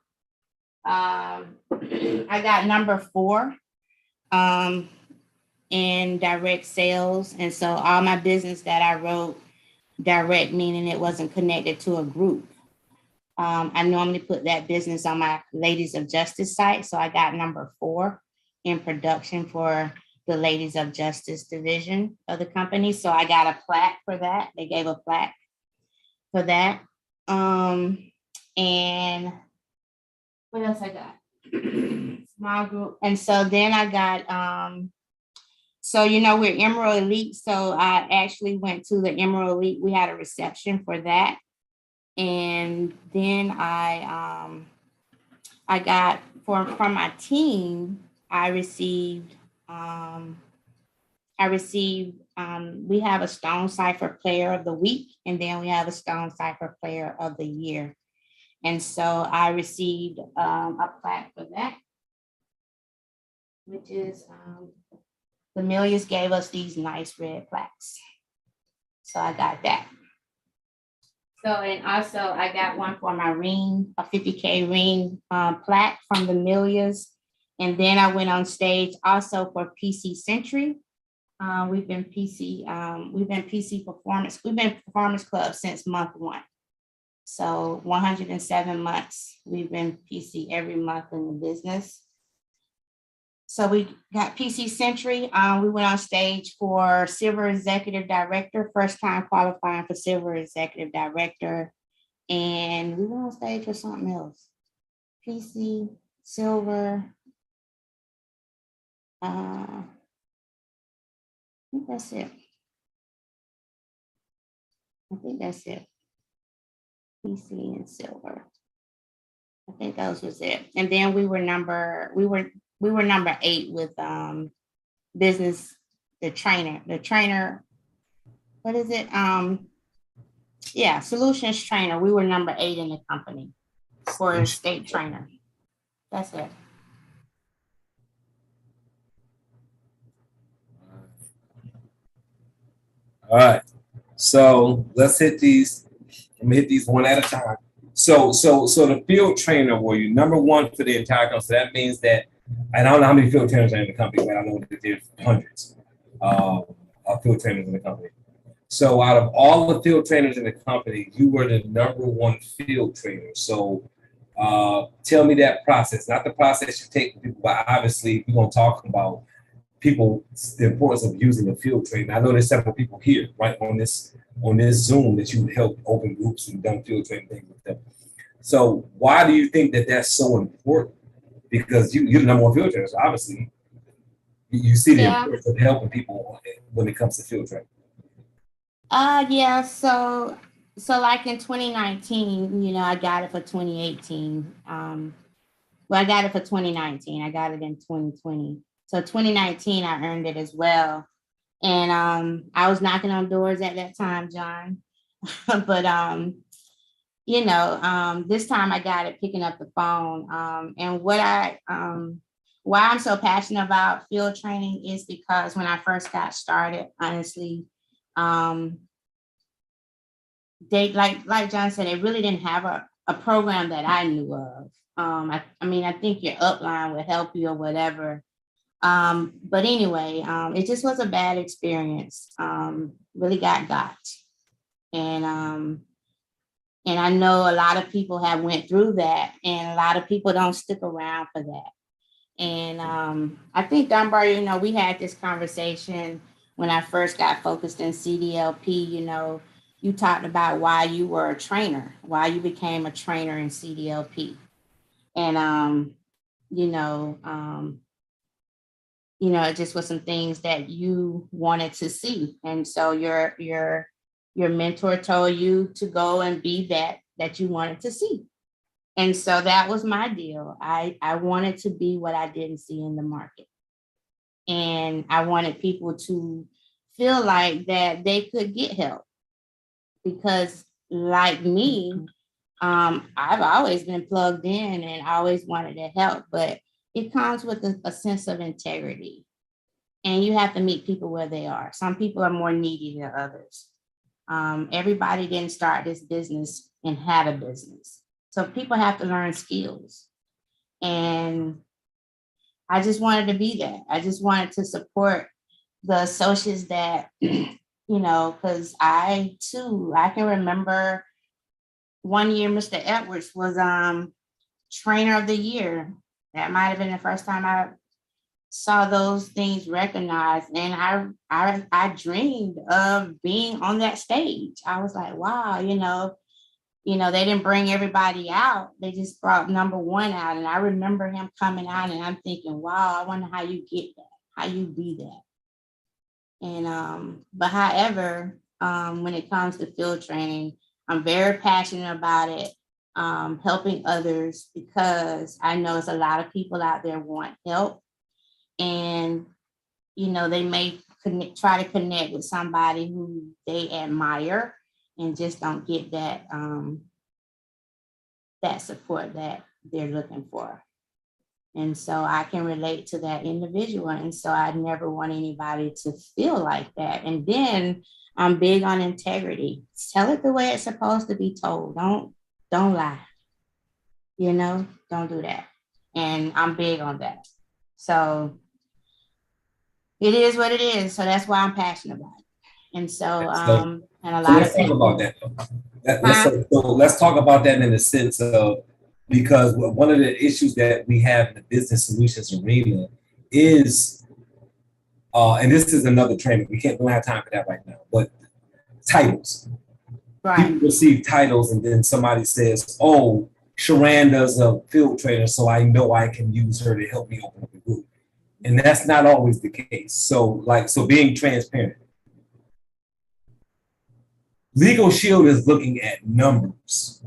Speaker 2: I got #4 in direct sales. And so all my business that I wrote direct, meaning it wasn't connected to a group. I normally put that business on my Ladies of Justice site. So I got #4 in production for the Ladies of Justice division of the company. So I got a plaque for that. They gave a plaque for that. And what else I got? Small group. And so then I got, so, we're Emerald Elite. So I actually went to the Emerald Elite. We had a reception for that. And then I got, from my team, we have a Stone Cipher Player of the Week, and then we have a Stone Cipher Player of the Year. And so I received a plaque for that, which is, the Millions gave us these nice red plaques. So I got that. So, and also I got one for my ring, a 50K ring plaque from the Millions. And then I went on stage also for PC Century. We've been PC Performance. We've been Performance Club since month 1. So 107 months, we've been PC every month in the business. So we got PC Century. We went on stage for Silver Executive Director, first time qualifying for Silver Executive Director. And we went on stage for something else. PC, Silver. I think that's it. PC and Silver. I think those was it. And then we were number 8 with business, the trainer, what is it? Solutions trainer. We were number 8 in the company for a state trainer. That's it.
Speaker 1: All right. So let's hit these. I'm gonna hit these one at a time. So the field trainer were you number one for the entire company. So that means that, and I don't know how many field trainers are in the company, but I know that there's hundreds of field trainers in the company. So out of all the field trainers in the company, you were the number one field trainer. So tell me that process, not the process you take with people, but obviously we're going to talk about people, the importance of using a field trainer. I know there's several people here, right, on this Zoom that you helped open groups and done field training things with them. So why do you think that that's so important? Because you're the number one field trainer, so obviously you see the importance of helping people when it comes to field training.
Speaker 2: Yeah, so like in 2019, you know, I got it for 2018. Well, I got it for 2019. I got it in 2020. So 2019, I earned it as well. And I was knocking on doors at that time, John. But you know, this time I got it picking up the phone. And why I'm so passionate about field training is because when I first got started, honestly, they like John said, they really didn't have a program that I knew of. I mean, I think your upline would help you or whatever. But anyway, it just was a bad experience. Really got. And I know a lot of people have went through that, and a lot of people don't stick around for that. And I think Dunbar, you know, we had this conversation when I first got focused in CDLP. You know, you talked about why you were a trainer, why you became a trainer in CDLP. And you know, it just was some things that you wanted to see. And so your mentor told you to go and be that you wanted to see. And so that was my deal. I wanted to be what I didn't see in the market. And I wanted people to feel like that they could get help. Because like me, I've always been plugged in and always wanted to help, but it comes with a sense of integrity. And you have to meet people where they are. Some people are more needy than others. Everybody didn't start this business and have a business. So people have to learn skills. And I just wanted to be that. I just wanted to support the associates that, you know, because I can remember one year Mr. Edwards was trainer of the year. That might have been the first time I saw those things recognized. And I dreamed of being on that stage. I was like, wow, you know, they didn't bring everybody out. They just brought number one out. And I remember him coming out and I'm thinking, wow, I wonder how you get that, how you be that. And, but however, when it comes to field training, I'm very passionate about it, helping others, because I know there's a lot of people out there want help. And, you know, they may try to connect with somebody who they admire and just don't get that that support that they're looking for. And so I can relate to that individual. And so I never want anybody to feel like that. And then I'm big on integrity. Tell it the way it's supposed to be told. Don't lie. You know, don't do that. And I'm big on that. So it is what it is. So that's why I'm passionate about it. And so, and a lot of people.
Speaker 1: Let's talk about that. Let's talk about that in the sense of, because one of the issues that we have in the business solutions arena is, and this is another training, we don't have time for that right now, but titles. Right. People receive titles and then somebody says, oh, Sherranda's a field trainer, so I know I can use her to help me open up a group. And that's not always the case. So being transparent. Legal Shield is looking at numbers.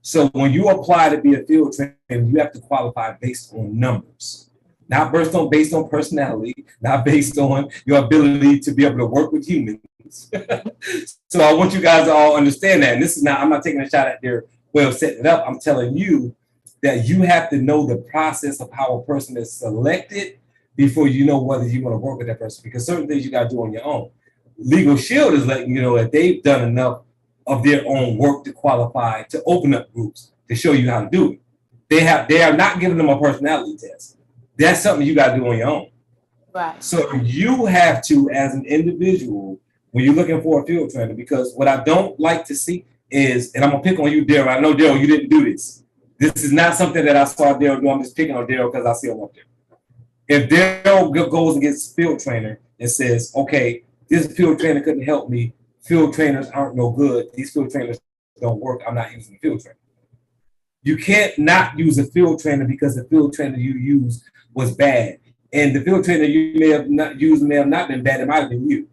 Speaker 1: So when you apply to be a field trainer, you have to qualify based on numbers, not based on personality, not based on your ability to be able to work with humans. So I want you guys to all understand that. And this is not, I'm not taking a shot at their way of setting it up. I'm telling you that you have to know the process of how a person is selected before you know whether you want to work with that person, because certain things you got to do on your own. Legal Shield is letting you know that they've done enough of their own work to qualify to open up groups to show you how to do it. They are not giving them a personality test. That's something you got to do on your own.
Speaker 2: Right.
Speaker 1: So you have to, as an individual, when you're looking for a field trainer, because what I don't like to see is, and I'm gonna pick on you, Daryl. I know, Daryl, you didn't do this. This is not something that I saw Daryl do. I'm just picking on Daryl because I see him up there. If Daryl goes and gets a field trainer and says, okay, this field trainer couldn't help me, field trainers aren't no good, these field trainers don't work, I'm not using a field trainer. You can't not use a field trainer because the field trainer you used was bad. And the field trainer you may have not used may have not been bad, it might have been you.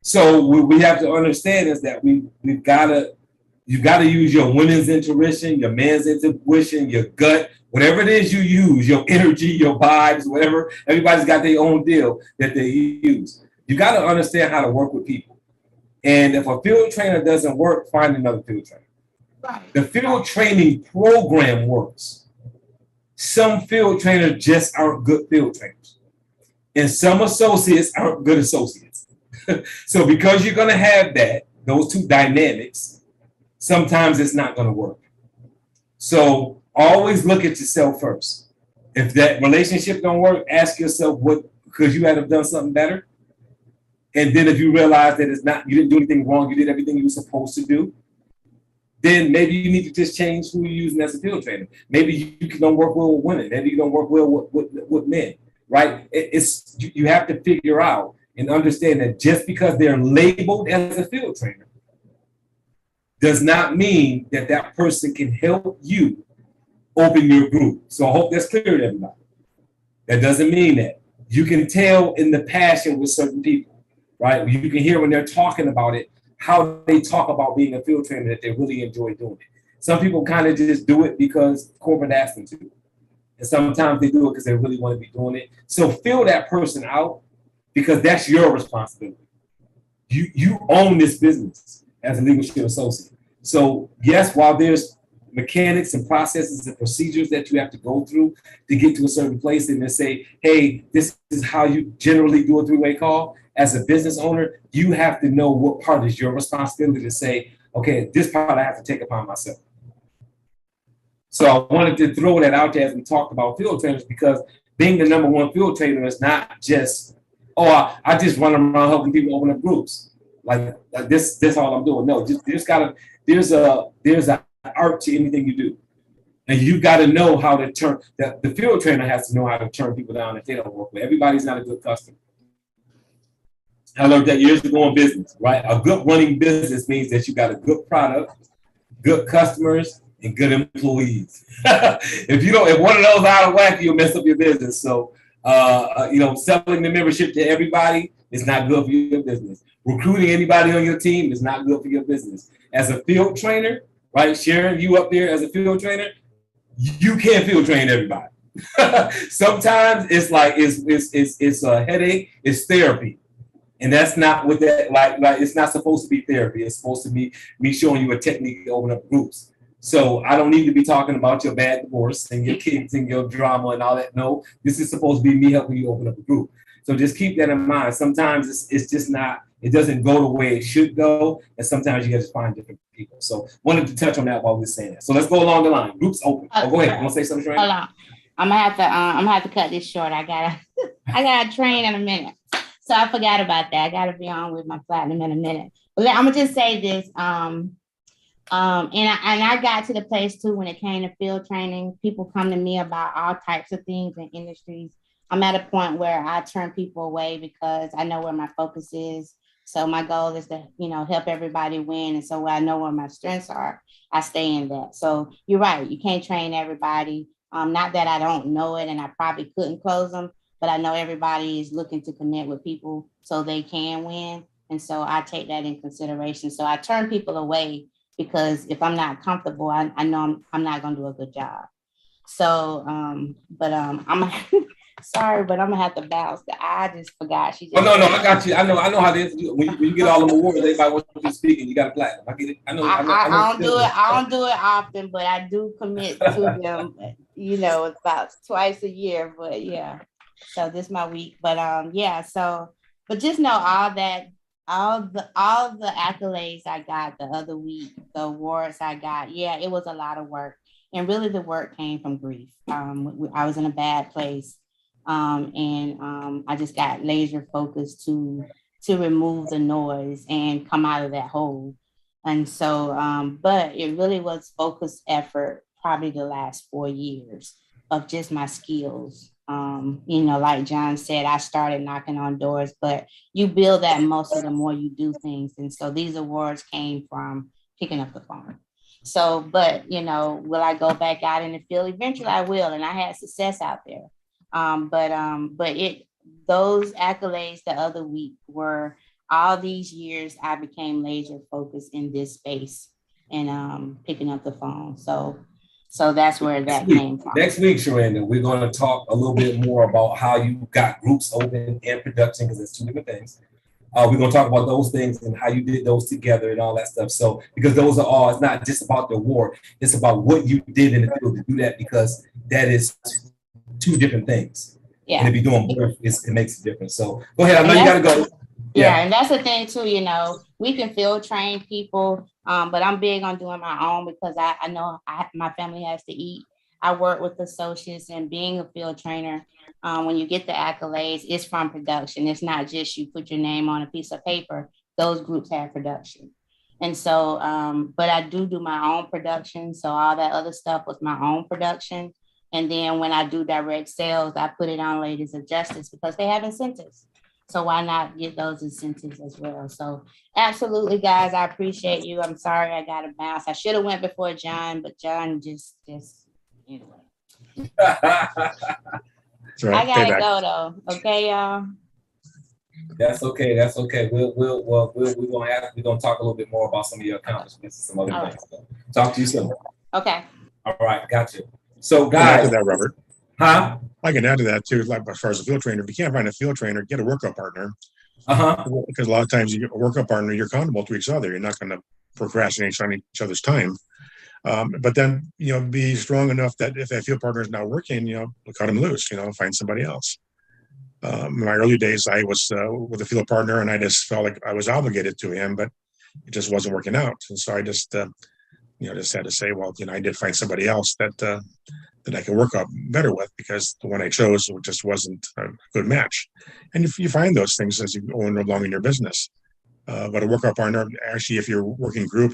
Speaker 1: So what we have to understand is that you gotta use your women's intuition, your man's intuition, your gut, whatever it is you use, your energy, your vibes, whatever. Everybody's got their own deal that they use. You got to understand how to work with people. And if a field trainer doesn't work, find another field trainer.
Speaker 2: Right.
Speaker 1: The field training program works. Some field trainers just aren't good field trainers. And some associates aren't good associates. So because you're going to have those two dynamics, sometimes it's not going to work. So always look at yourself first. If that relationship don't work, ask yourself because you had to have done something better. And then if you realize that you didn't do anything wrong, you did everything you were supposed to do, then maybe you need to just change who you're using as a field trainer. Maybe you don't work well with women. Maybe you don't work well with men, right? You have to figure out and understand that just because they're labeled as a field trainer does not mean that person can help you open your group. So I hope that's clear to everybody. That doesn't mean that. You can tell in the passion with certain people, right? You can hear when they're talking about it, how they talk about being a field trainer, that they really enjoy doing it. Some people kind of just do it because corporate asks them to. And sometimes they do it because they really want to be doing it. So fill that person out because that's your responsibility. You own this business as a leadership associate. So yes, while there's mechanics and processes and procedures that you have to go through to get to a certain place and they say, hey, this is how you generally do a three-way call. As a business owner, you have to know what part is your responsibility to say, okay, this part I have to take upon myself. So I wanted to throw that out there as we talked about field trainers, because being the number one field trainer is not just, I just run around helping people open up groups. Like this all I'm doing. No, there's an art to anything you do. And you got to know how to turn, the field trainer has to know how to turn people down if they don't work with. Everybody's not a good customer. I learned that years ago in business, right? A good running business means that you got a good product, good customers, and good employees. If one of those out of whack, you'll mess up your business. So, selling the membership to everybody is not good for your business. Recruiting anybody on your team is not good for your business. As a field trainer, right? Sharon, you up there as a field trainer, you can't field train everybody. Sometimes it's like it's a headache. It's therapy. And that's not what that like it's not supposed to be therapy. It's supposed to be me showing you a technique to open up groups. So I don't need to be talking about your bad divorce and your kids and your drama and all that. No, this is supposed to be me helping you open up a group. So just keep that in mind. Sometimes it's just not, it doesn't go the way it should go. And sometimes you got to find different people. So wanted to touch on that while we were saying that. So let's go along the line. Groups open. Go ahead. You want to say something, Sherranda?
Speaker 2: Hold on. I'm gonna have to cut this short. I gotta train in a minute. So I forgot about that. I got to be on with my platinum in a minute. But I'm going to just say this. And I got to the place too, when it came to field training, people come to me about all types of things in industries. I'm at a point where I turn people away because I know where my focus is. So my goal is to, help everybody win. And so when I know where my strengths are, I stay in that. So you're right. You can't train everybody. Not that I don't know it and I probably couldn't close them, but I know everybody is looking to connect with people so they can win. And so I take that in consideration. So I turn people away because if I'm not comfortable, I know I'm not going to do a good job. So, I'm sorry, but I'm going to have to bounce. I just forgot.
Speaker 1: No, I got you. I know how it is. When you get all the awards, everybody wants you to speak and you got to platinum. I get it. I
Speaker 2: don't do it. I don't do it often, but I do commit to them, about twice a year. But yeah. So this is my week, but but just know all that all the accolades I got the other week, the awards I got, yeah, it was a lot of work. And really the work came from grief. I was in a bad place. And I just got laser focused to remove the noise and come out of that hole. And so, but it really was focused effort, probably the last 4 years of just my skills. You know, like John said, I started knocking on doors, but you build that muscle the more you do things. And so these awards came from picking up the phone. So, but you know, will I go back out in the field? Eventually I will, and I had success out there. But those accolades the other week were all these years I became laser focused in this space and picking up the phone. So that's where that came from.
Speaker 1: Next week, Sherranda, we're going to talk a little bit more about how you got groups open and production, because it's two different things. We're going to talk about those things and how you did those together and all that stuff. So, because those are all, it's not just about the award, it's about what you did in the field to do that, because that is two different things.
Speaker 2: Yeah.
Speaker 1: And if you're doing both, it makes a difference. So go ahead. I know you got to go.
Speaker 2: Yeah, and that's the thing too, you know, we can field train people, but I'm big on doing my own because I know my family has to eat. I work with associates, and being a field trainer, when you get the accolades, it's from production. It's not just you put your name on a piece of paper. Those groups have production. And so, but I do my own production. So all that other stuff was my own production. And then when I do direct sales, I put it on Ladies of Justice because they have incentives. So why not get those incentives as well? So absolutely, guys, I appreciate you. I'm sorry I got to bounce. I should have went before John, but John just anyway.
Speaker 8: Right.
Speaker 2: I gotta go though. Okay, y'all.
Speaker 1: That's okay. That's okay. We're gonna talk a little bit more about some of your accomplishments and some other things. Right. Talk to you soon.
Speaker 2: Okay.
Speaker 1: All right, gotcha. So guys,
Speaker 8: I can add to that, Robert.
Speaker 1: Huh?
Speaker 8: I can add to that too. Like as far as a field trainer, if you can't find a field trainer, get a workout partner. Because a lot of times you get a workout partner, you're accountable to each other. You're not going to procrastinate on each other's time. But then, you know, be strong enough that if that field partner is not working, you know, cut him loose, you know, find somebody else. In my early days, I was with a field partner and I just felt like I was obligated to him, but it just wasn't working out. And so I just, you know, just had to say, well, you know, I did find somebody else that I can work out better with, because the one I chose just wasn't a good match. And you find those things as you go along in your business. But a workout partner, actually, if you're working group,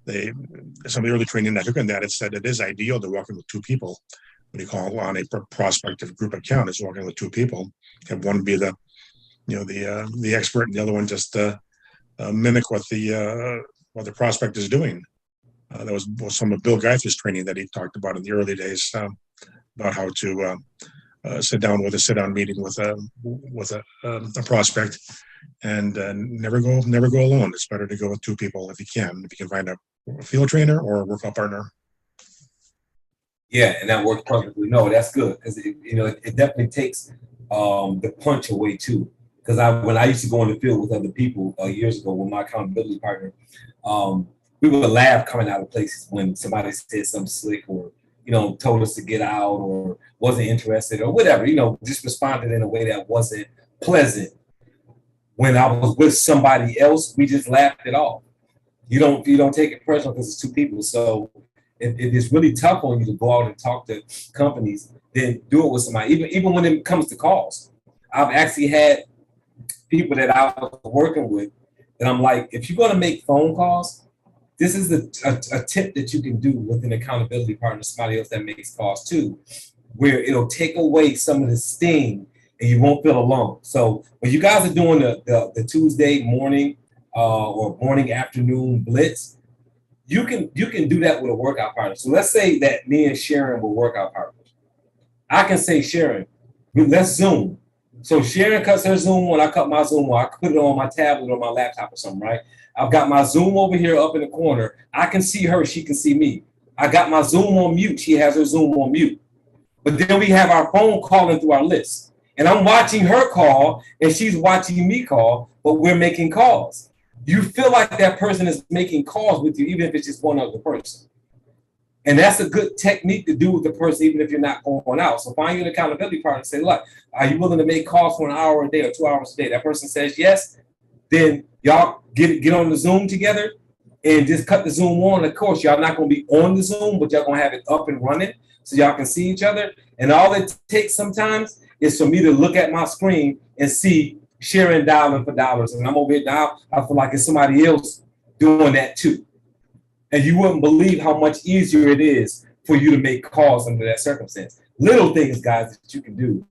Speaker 8: some of the early training I took on that, it said it is ideal to walk in with two people. When you call on a prospective group account, it's walking with two people. Have one be the, you know, the expert, and the other one just mimic what the prospect is doing. That was some of Bill Geithner's training that he talked about in the early days, about how to sit down with a sit-down meeting with a prospect, and never go alone. It's better to go with two people if you can find a field trainer or a workout partner.
Speaker 1: Yeah, and that works perfectly. No, that's good, because it definitely takes the punch away too. Because when I used to go in the field with other people years ago with my accountability partner, we would laugh coming out of places when somebody said something slick, or told us to get out, or wasn't interested, or whatever. Just responded in a way that wasn't pleasant. When I was with somebody else, we just laughed it off. You don't take it personal because it's two people. So it is really tough on you to go out and talk to companies, then do it with somebody. Even when it comes to calls, I've actually had people that I was working with, and I'm like, if you're going to make phone calls, this is a tip that you can do with an accountability partner, somebody else that makes calls too, where it'll take away some of the sting and you won't feel alone. So when you guys are doing the Tuesday morning or morning afternoon blitz, you can do that with a workout partner. So let's say that me and Sharon were workout partners. I can say, Sharon, let's Zoom. So Sharon cuts her Zoom on, I cut my Zoom on, I put it on my tablet or my laptop or something, right? I've got my Zoom over here up in the corner. I can see her, she can see me. I got my Zoom on mute, she has her Zoom on mute. But then we have our phone calling through our list. And I'm watching her call and she's watching me call, but we're making calls. You feel like that person is making calls with you, even if it's just one other person. And that's a good technique to do with the person, even if you're not going out. So find you an accountability partner and say, look, are you willing to make calls for an hour a day or 2 hours a day? That person says yes, then y'all get on the Zoom together and just cut the Zoom on. Of course, y'all not going to be on the Zoom, but y'all going to have it up and running so y'all can see each other. And all it takes sometimes is for me to look at my screen and see Sharon dialing for dollars. And I'm over here now, I feel like it's somebody else doing that too. And you wouldn't believe how much easier it is for you to make calls under that circumstance. Little things, guys, that you can do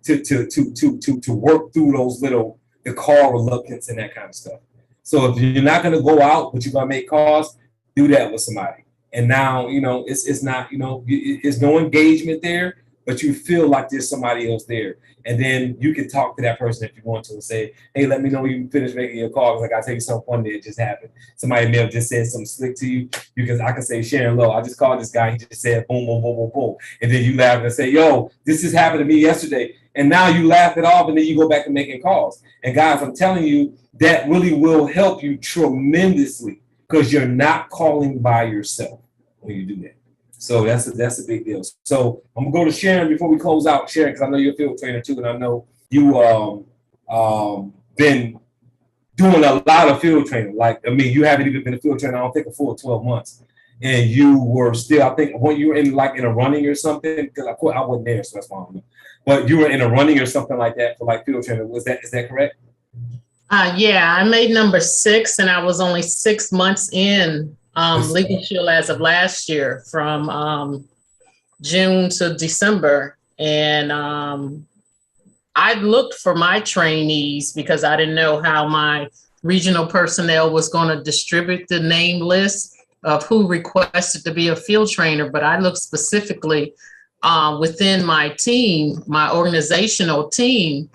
Speaker 1: to work through those the call reluctance and that kind of stuff. So if you're not going to go out, but you're going to make calls, do that with somebody. And now, it's not, it's no engagement there, but you feel like there's somebody else there. And then you can talk to that person if you want to and say, hey, let me know when you finish making your call, because I got to tell you something funny that just happened. Somebody may have just said something slick to you, because I can say, Sharon, low, I just called this guy. He just said, boom, boom, boom, boom, boom. And then you laugh and say, yo, this just happened to me yesterday. And now you laugh it off, and then you go back to making calls. And guys, I'm telling you, that really will help you tremendously, because you're not calling by yourself when you do that. So that's a big deal. So I'm gonna go to Sharon before we close out. Sharon, because I know you're a field trainer too, and I know you been doing a lot of field training. You haven't even been a field trainer, I don't think, a full 12 months. And you were still, I think, when you were in a running or something, because I wasn't there, so that's why I don't know. But you were in a running or something like that for field training. Is that correct?
Speaker 3: Yeah, I made number 6, and I was only 6 months in Legal Shield as of last year, from June to December. And I looked for my trainees because I didn't know how my regional personnel was going to distribute the name list of who requested to be a field trainer. But I looked specifically within my team, my organizational team,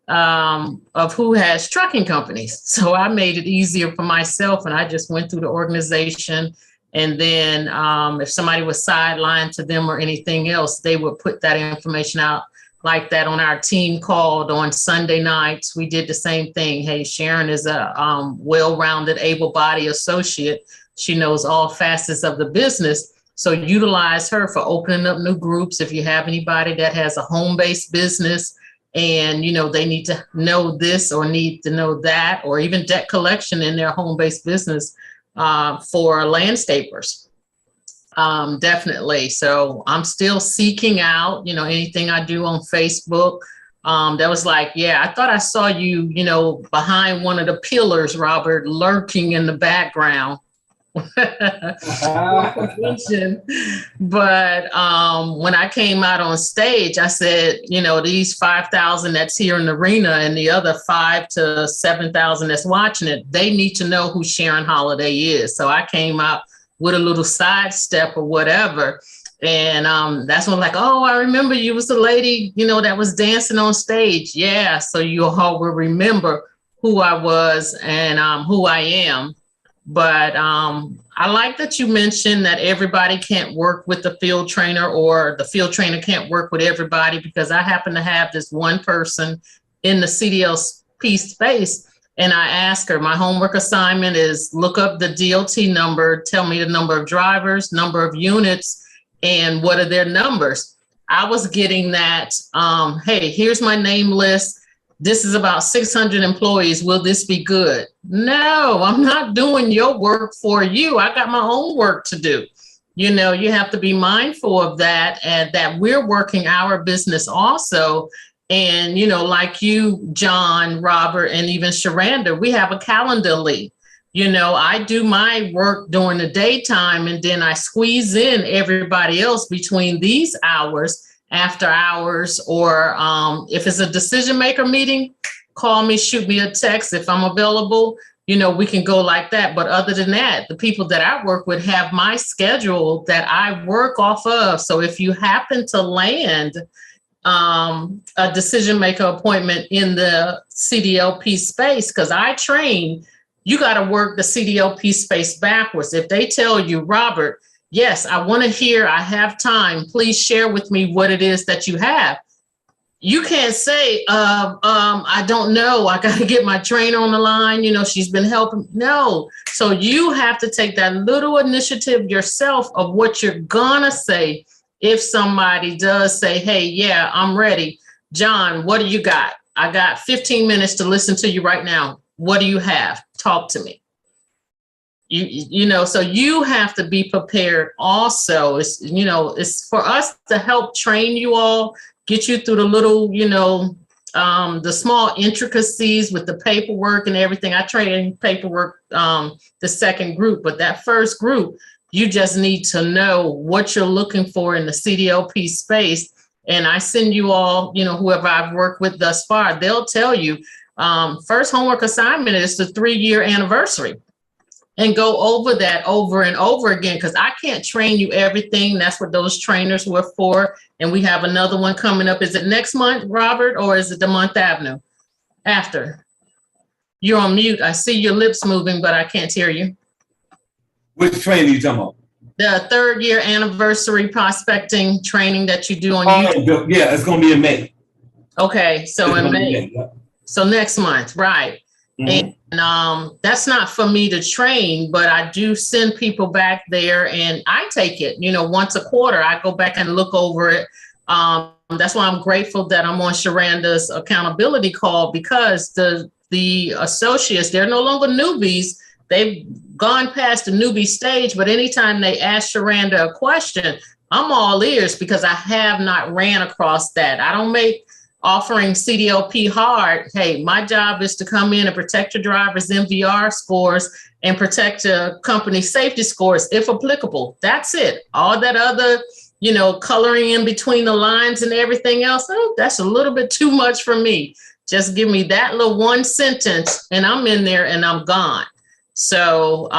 Speaker 3: of who has trucking companies. So I made it easier for myself, and I just went through the organization. And then if somebody was sidelined to them or anything else, they would put that information out like that on our team called on Sunday nights. We did the same thing. Hey, Sharon is a well-rounded, able-bodied associate. She knows all facets of the business. So utilize her for opening up new groups. If you have anybody that has a home-based business, and they need to know this or need to know that, or even debt collection in their home-based business for landscapers. Definitely. So I'm still seeking out, anything I do on Facebook. That was like, yeah, I thought I saw you, behind one of the pillars, Robert, lurking in the background. But when I came out on stage, I said, these 5,000 that's here in the arena and the other 5,000 to 7,000 that's watching it, they need to know who Sharon Holiday is. So I came out with a little sidestep or whatever. And that's when oh, I remember you was the lady, that was dancing on stage. Yeah. So you all will remember who I was and who I am. But I like that you mentioned that everybody can't work with the field trainer, or the field trainer can't work with everybody, because I happen to have this one person in the CDLP space, and I ask her, my homework assignment is look up the DOT number, tell me the number of drivers, number of units, and what are their numbers. I was getting that, hey, here's my name list. This is about 600 employees. Will this be good? No, I'm not doing your work for you. I got my own work to do. You have to be mindful of that, and that we're working our business also. And, like you, John, Robert, and even Sherranda, we have a calendar lead. I do my work during the daytime, and then I squeeze in everybody else between these hours, after hours, or if it's a decision maker meeting, call me, shoot me a text if I'm available. We can go like that. But other than that, the people that I work with have my schedule that I work off of. So if you happen to land a decision maker appointment in the CDLP space, because I train, you got to work the CDLP space backwards. If they tell you, Robert, yes, I want to hear, I have time, please share with me what it is that you have. You can't say, I don't know, I got to get my trainer on the line, she's been helping. No. So you have to take that little initiative yourself of what you're going to say. If somebody does say, hey, yeah, I'm ready. John, what do you got? I got 15 minutes to listen to you right now. what do you have? Talk to me. You know, so you have to be prepared also. It's, you know, it's for us to help train you all, get you through the little, you know, the small intricacies with the paperwork and everything. I train paperwork, the second group, but that first group, you just need to know what you're looking for in the CDLP space. And I send you all, you know, whoever I've worked with thus far, they'll tell you, first homework assignment is the 3-year anniversary. And go over that over and over again, because I can't train you everything. That's what those trainers were for. And we have another one coming up. Is it next month, Robert, or is it the month after? You're on mute. I see your lips moving, but I can't hear you.
Speaker 1: Which training are you talking about?
Speaker 3: The 3rd-year anniversary prospecting training that you do on YouTube.
Speaker 1: Yeah, it's going to be in May.
Speaker 3: Okay, so in May.
Speaker 1: Yeah.
Speaker 3: So next month, right.
Speaker 1: Mhm.
Speaker 3: And that's not for me to train, but I do send people back there and I take it, you know, once a quarter, I go back and look over it. That's why I'm grateful that I'm on Sherranda's accountability call, because the associates, they're no longer newbies. They've gone past the newbie stage, but anytime they ask Sherranda a question, I'm all ears, because I have not ran across that. I don't make offering CDLP hard. Hey, my job is to come in and protect your driver's MVR scores and protect your company safety scores, if applicable. That's it. All that other, you know, coloring in between the lines and everything else, oh, that's a little bit too much for me. Just give me that little one sentence and I'm in there and I'm gone. So,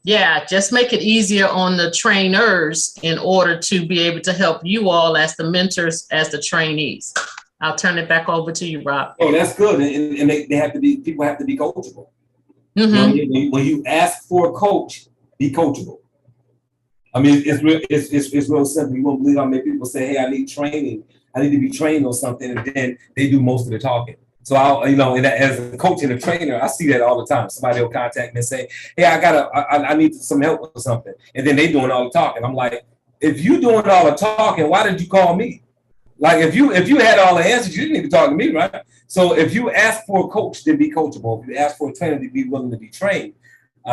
Speaker 3: yeah, just make it easier on the trainers in order to be able to help you all as the mentors, as the trainees. I'll turn it back over to you, Rob.
Speaker 1: Oh, that's good. And they have to be, people have to be coachable.
Speaker 3: Mm-hmm.
Speaker 1: You know what I mean? When you ask for a coach, be coachable. I mean, it's real simple. You won't believe how many people say, hey, I need training. I need to be trained on something. And then they do most of the talking. So I'll, you know, and as a coach and a trainer, I see that all the time. Somebody will contact me and say, hey, I need some help with something. And then they doing all the talking. I'm like, if you doing all the talking, why did you call me? Like if you had all the answers, you didn't need to talk to me, right? So if you ask for a coach, then be coachable. If you ask for a trainer, to be willing to be trained,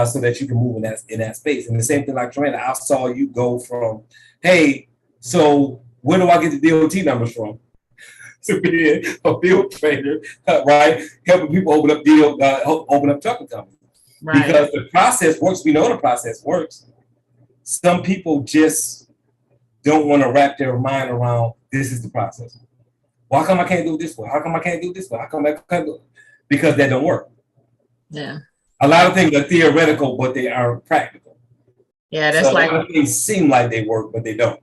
Speaker 1: so that you can move in that space. And the same thing like trainer, I saw you go from, hey, so where do I get the DOT numbers from? To be a field trainer, right? Helping people open up trucking companies. Right. Because the process works. We know the process works. Some people just don't want to wrap their mind around, this is the process. Well, how come I can't do it this way? How come I can't do it this way? How come I can't do it? Because that don't work.
Speaker 3: Yeah.
Speaker 1: A lot of things are theoretical, but they aren't practical.
Speaker 3: Yeah, that's
Speaker 1: so
Speaker 3: like,
Speaker 1: a lot of things seem like they work, but they don't.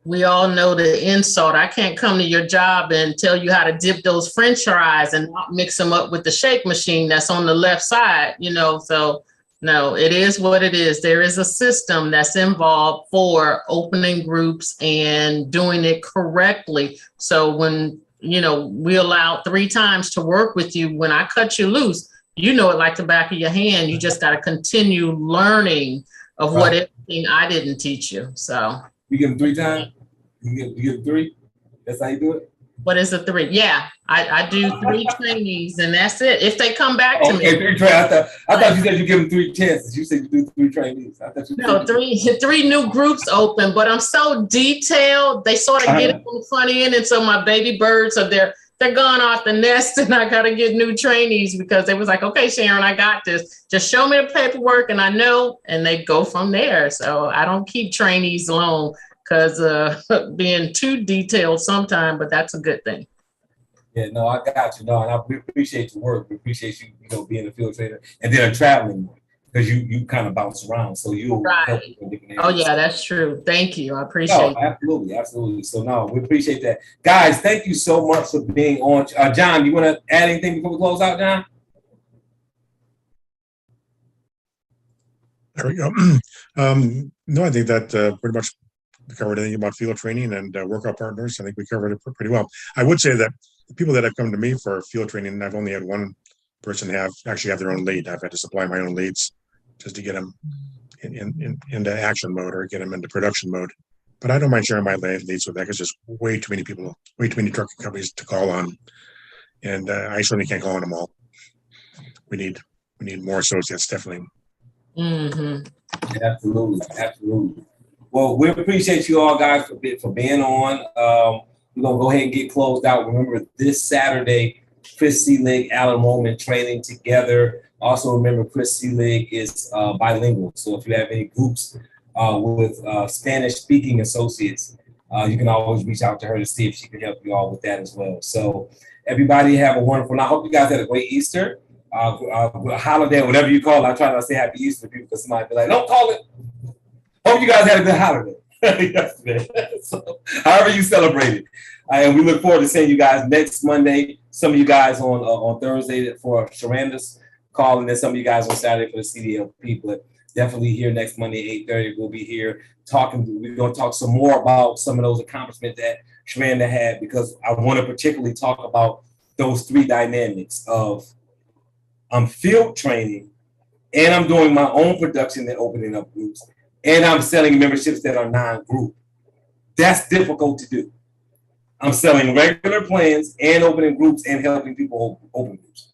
Speaker 3: We all know the insult. I can't come to your job and tell you how to dip those French fries and not mix them up with the shake machine that's on the left side, you know. So no, it is what it is. There is a system that's involved for opening groups and doing it correctly. So when, you know, we allow 3 times to work with you, when I cut you loose, you know it like the back of your hand. You just got to continue learning of what everything I didn't teach you. So
Speaker 1: you give them 3 times? You give them 3? That's how you do it?
Speaker 3: What is the 3? Yeah, I do 3 trainees and that's it. If they come back to me.
Speaker 1: 3 I thought you said you give them 3 chances. You said you do 3 trainees. I thought you
Speaker 3: no, 3 new groups open, but I'm so detailed. They sort of get it on the front end. And so my baby birds are there. They're gone off the nest and I got to get new trainees because they was like, okay, Sharon, I got this. Just show me the paperwork and I know, and they go from there. So I don't keep trainees long because being too detailed sometimes, but that's a good thing.
Speaker 1: Yeah, no, I got you. No, and we appreciate your work. We appreciate you, you know, being a field trainer and then a traveling one because you kind of bounce around. So you'll help in different areas.
Speaker 3: Oh, yeah, that's true. Thank you. I appreciate it.
Speaker 1: Absolutely, absolutely. So no, we appreciate that. Guys, thank you so much for being on. John, you want to add anything before we close out, John?
Speaker 8: There we go. No, I think that pretty much we covered anything about field training and workout partners. I think we covered it pretty well. I would say that the people that have come to me for field training, and I've only had one person actually have their own lead. I've had to supply my own leads just to get them into action mode or get them into production mode. But I don't mind sharing my leads with that because there's way too many people, way too many trucking companies to call on. And I certainly can't call on them all. we need more associates, definitely.
Speaker 1: Absolutely, absolutely. Well, we appreciate you all guys for being on. We're gonna go ahead and get closed out. Remember this Saturday, Chris Seelig, Alan Roman training together. Also remember Chris Seelig is bilingual. So if you have any groups with Spanish speaking associates, you can always reach out to her to see if she can help you all with that as well. So everybody have a wonderful night. I hope you guys had a great Easter. Holiday, whatever you call it. I try not to say happy Easter to people because somebody be like, don't call it. Hope you guys had a good holiday yesterday. So, however you celebrated. And we look forward to seeing you guys next Monday. Some of you guys on Thursday for Sherranda's call, and then some of you guys on Saturday for the CDLP. But definitely here next Monday, 8:30, we'll be here talking. We're going to talk some more about some of those accomplishments that Sherranda had, because I want to particularly talk about those three dynamics of I'm field training, and I'm doing my own production and opening up groups, and I'm selling memberships that are non-group. That's difficult to do. I'm selling regular plans and opening groups and helping people open groups.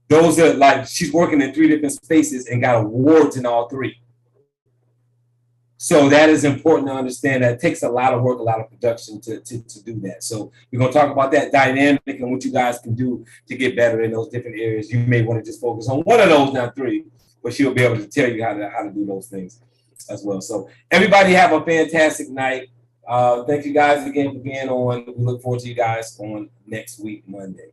Speaker 1: Those are like, she's working in 3 different spaces and got awards in all 3. So that is important to understand. That it takes a lot of work, a lot of production to do that. So we're going to talk about that dynamic and what you guys can do to get better in those different areas. You may want to just focus on one of those, not 3, but she'll be able to tell you how to do those things as well. So everybody have a fantastic night. Thank you guys again for being on. We look forward to you guys on next week, Monday.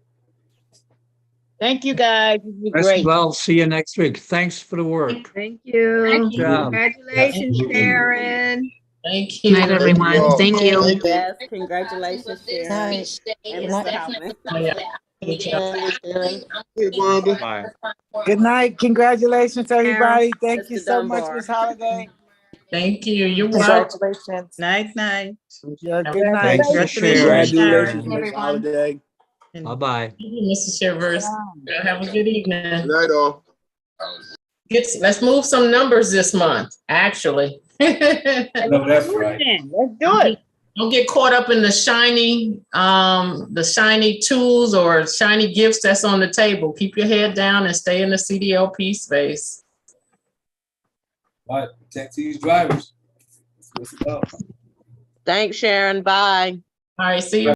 Speaker 5: Thank you, guys. This was
Speaker 9: Rest
Speaker 5: great.
Speaker 9: well. See you next week. Thanks for the work.
Speaker 10: Thank you.
Speaker 5: Thank
Speaker 9: you.
Speaker 10: Congratulations, Sharon.
Speaker 3: Thank you.
Speaker 11: Night, everyone. Thank you.
Speaker 10: Yes, congratulations, Sharon. And Mr. Hoffman.
Speaker 6: Bye.
Speaker 12: Good night. Congratulations, everybody. Thank you
Speaker 10: Mr.
Speaker 12: so much,
Speaker 10: Dunbar.
Speaker 12: Ms. Holiday.
Speaker 3: Thank you. You're welcome.
Speaker 12: Congratulations.
Speaker 4: Night, night.
Speaker 12: Yeah, good night.
Speaker 9: Thanks for sharing.
Speaker 12: Congratulations,
Speaker 9: Sharon.
Speaker 12: Ms. Holiday.
Speaker 9: Bye-bye.
Speaker 3: Thank you, Mr. Shivers. Have a good evening.
Speaker 6: Good night, all.
Speaker 3: Let's move some numbers this month, actually.
Speaker 1: No, that's right.
Speaker 5: Let's do it.
Speaker 3: Don't get caught up in the shiny tools or shiny gifts that's on the table. Keep your head down and stay in the CDLP space.
Speaker 1: All right, protect these drivers. Let's go.
Speaker 10: Thanks, Sharon. Bye.
Speaker 3: All right, see you.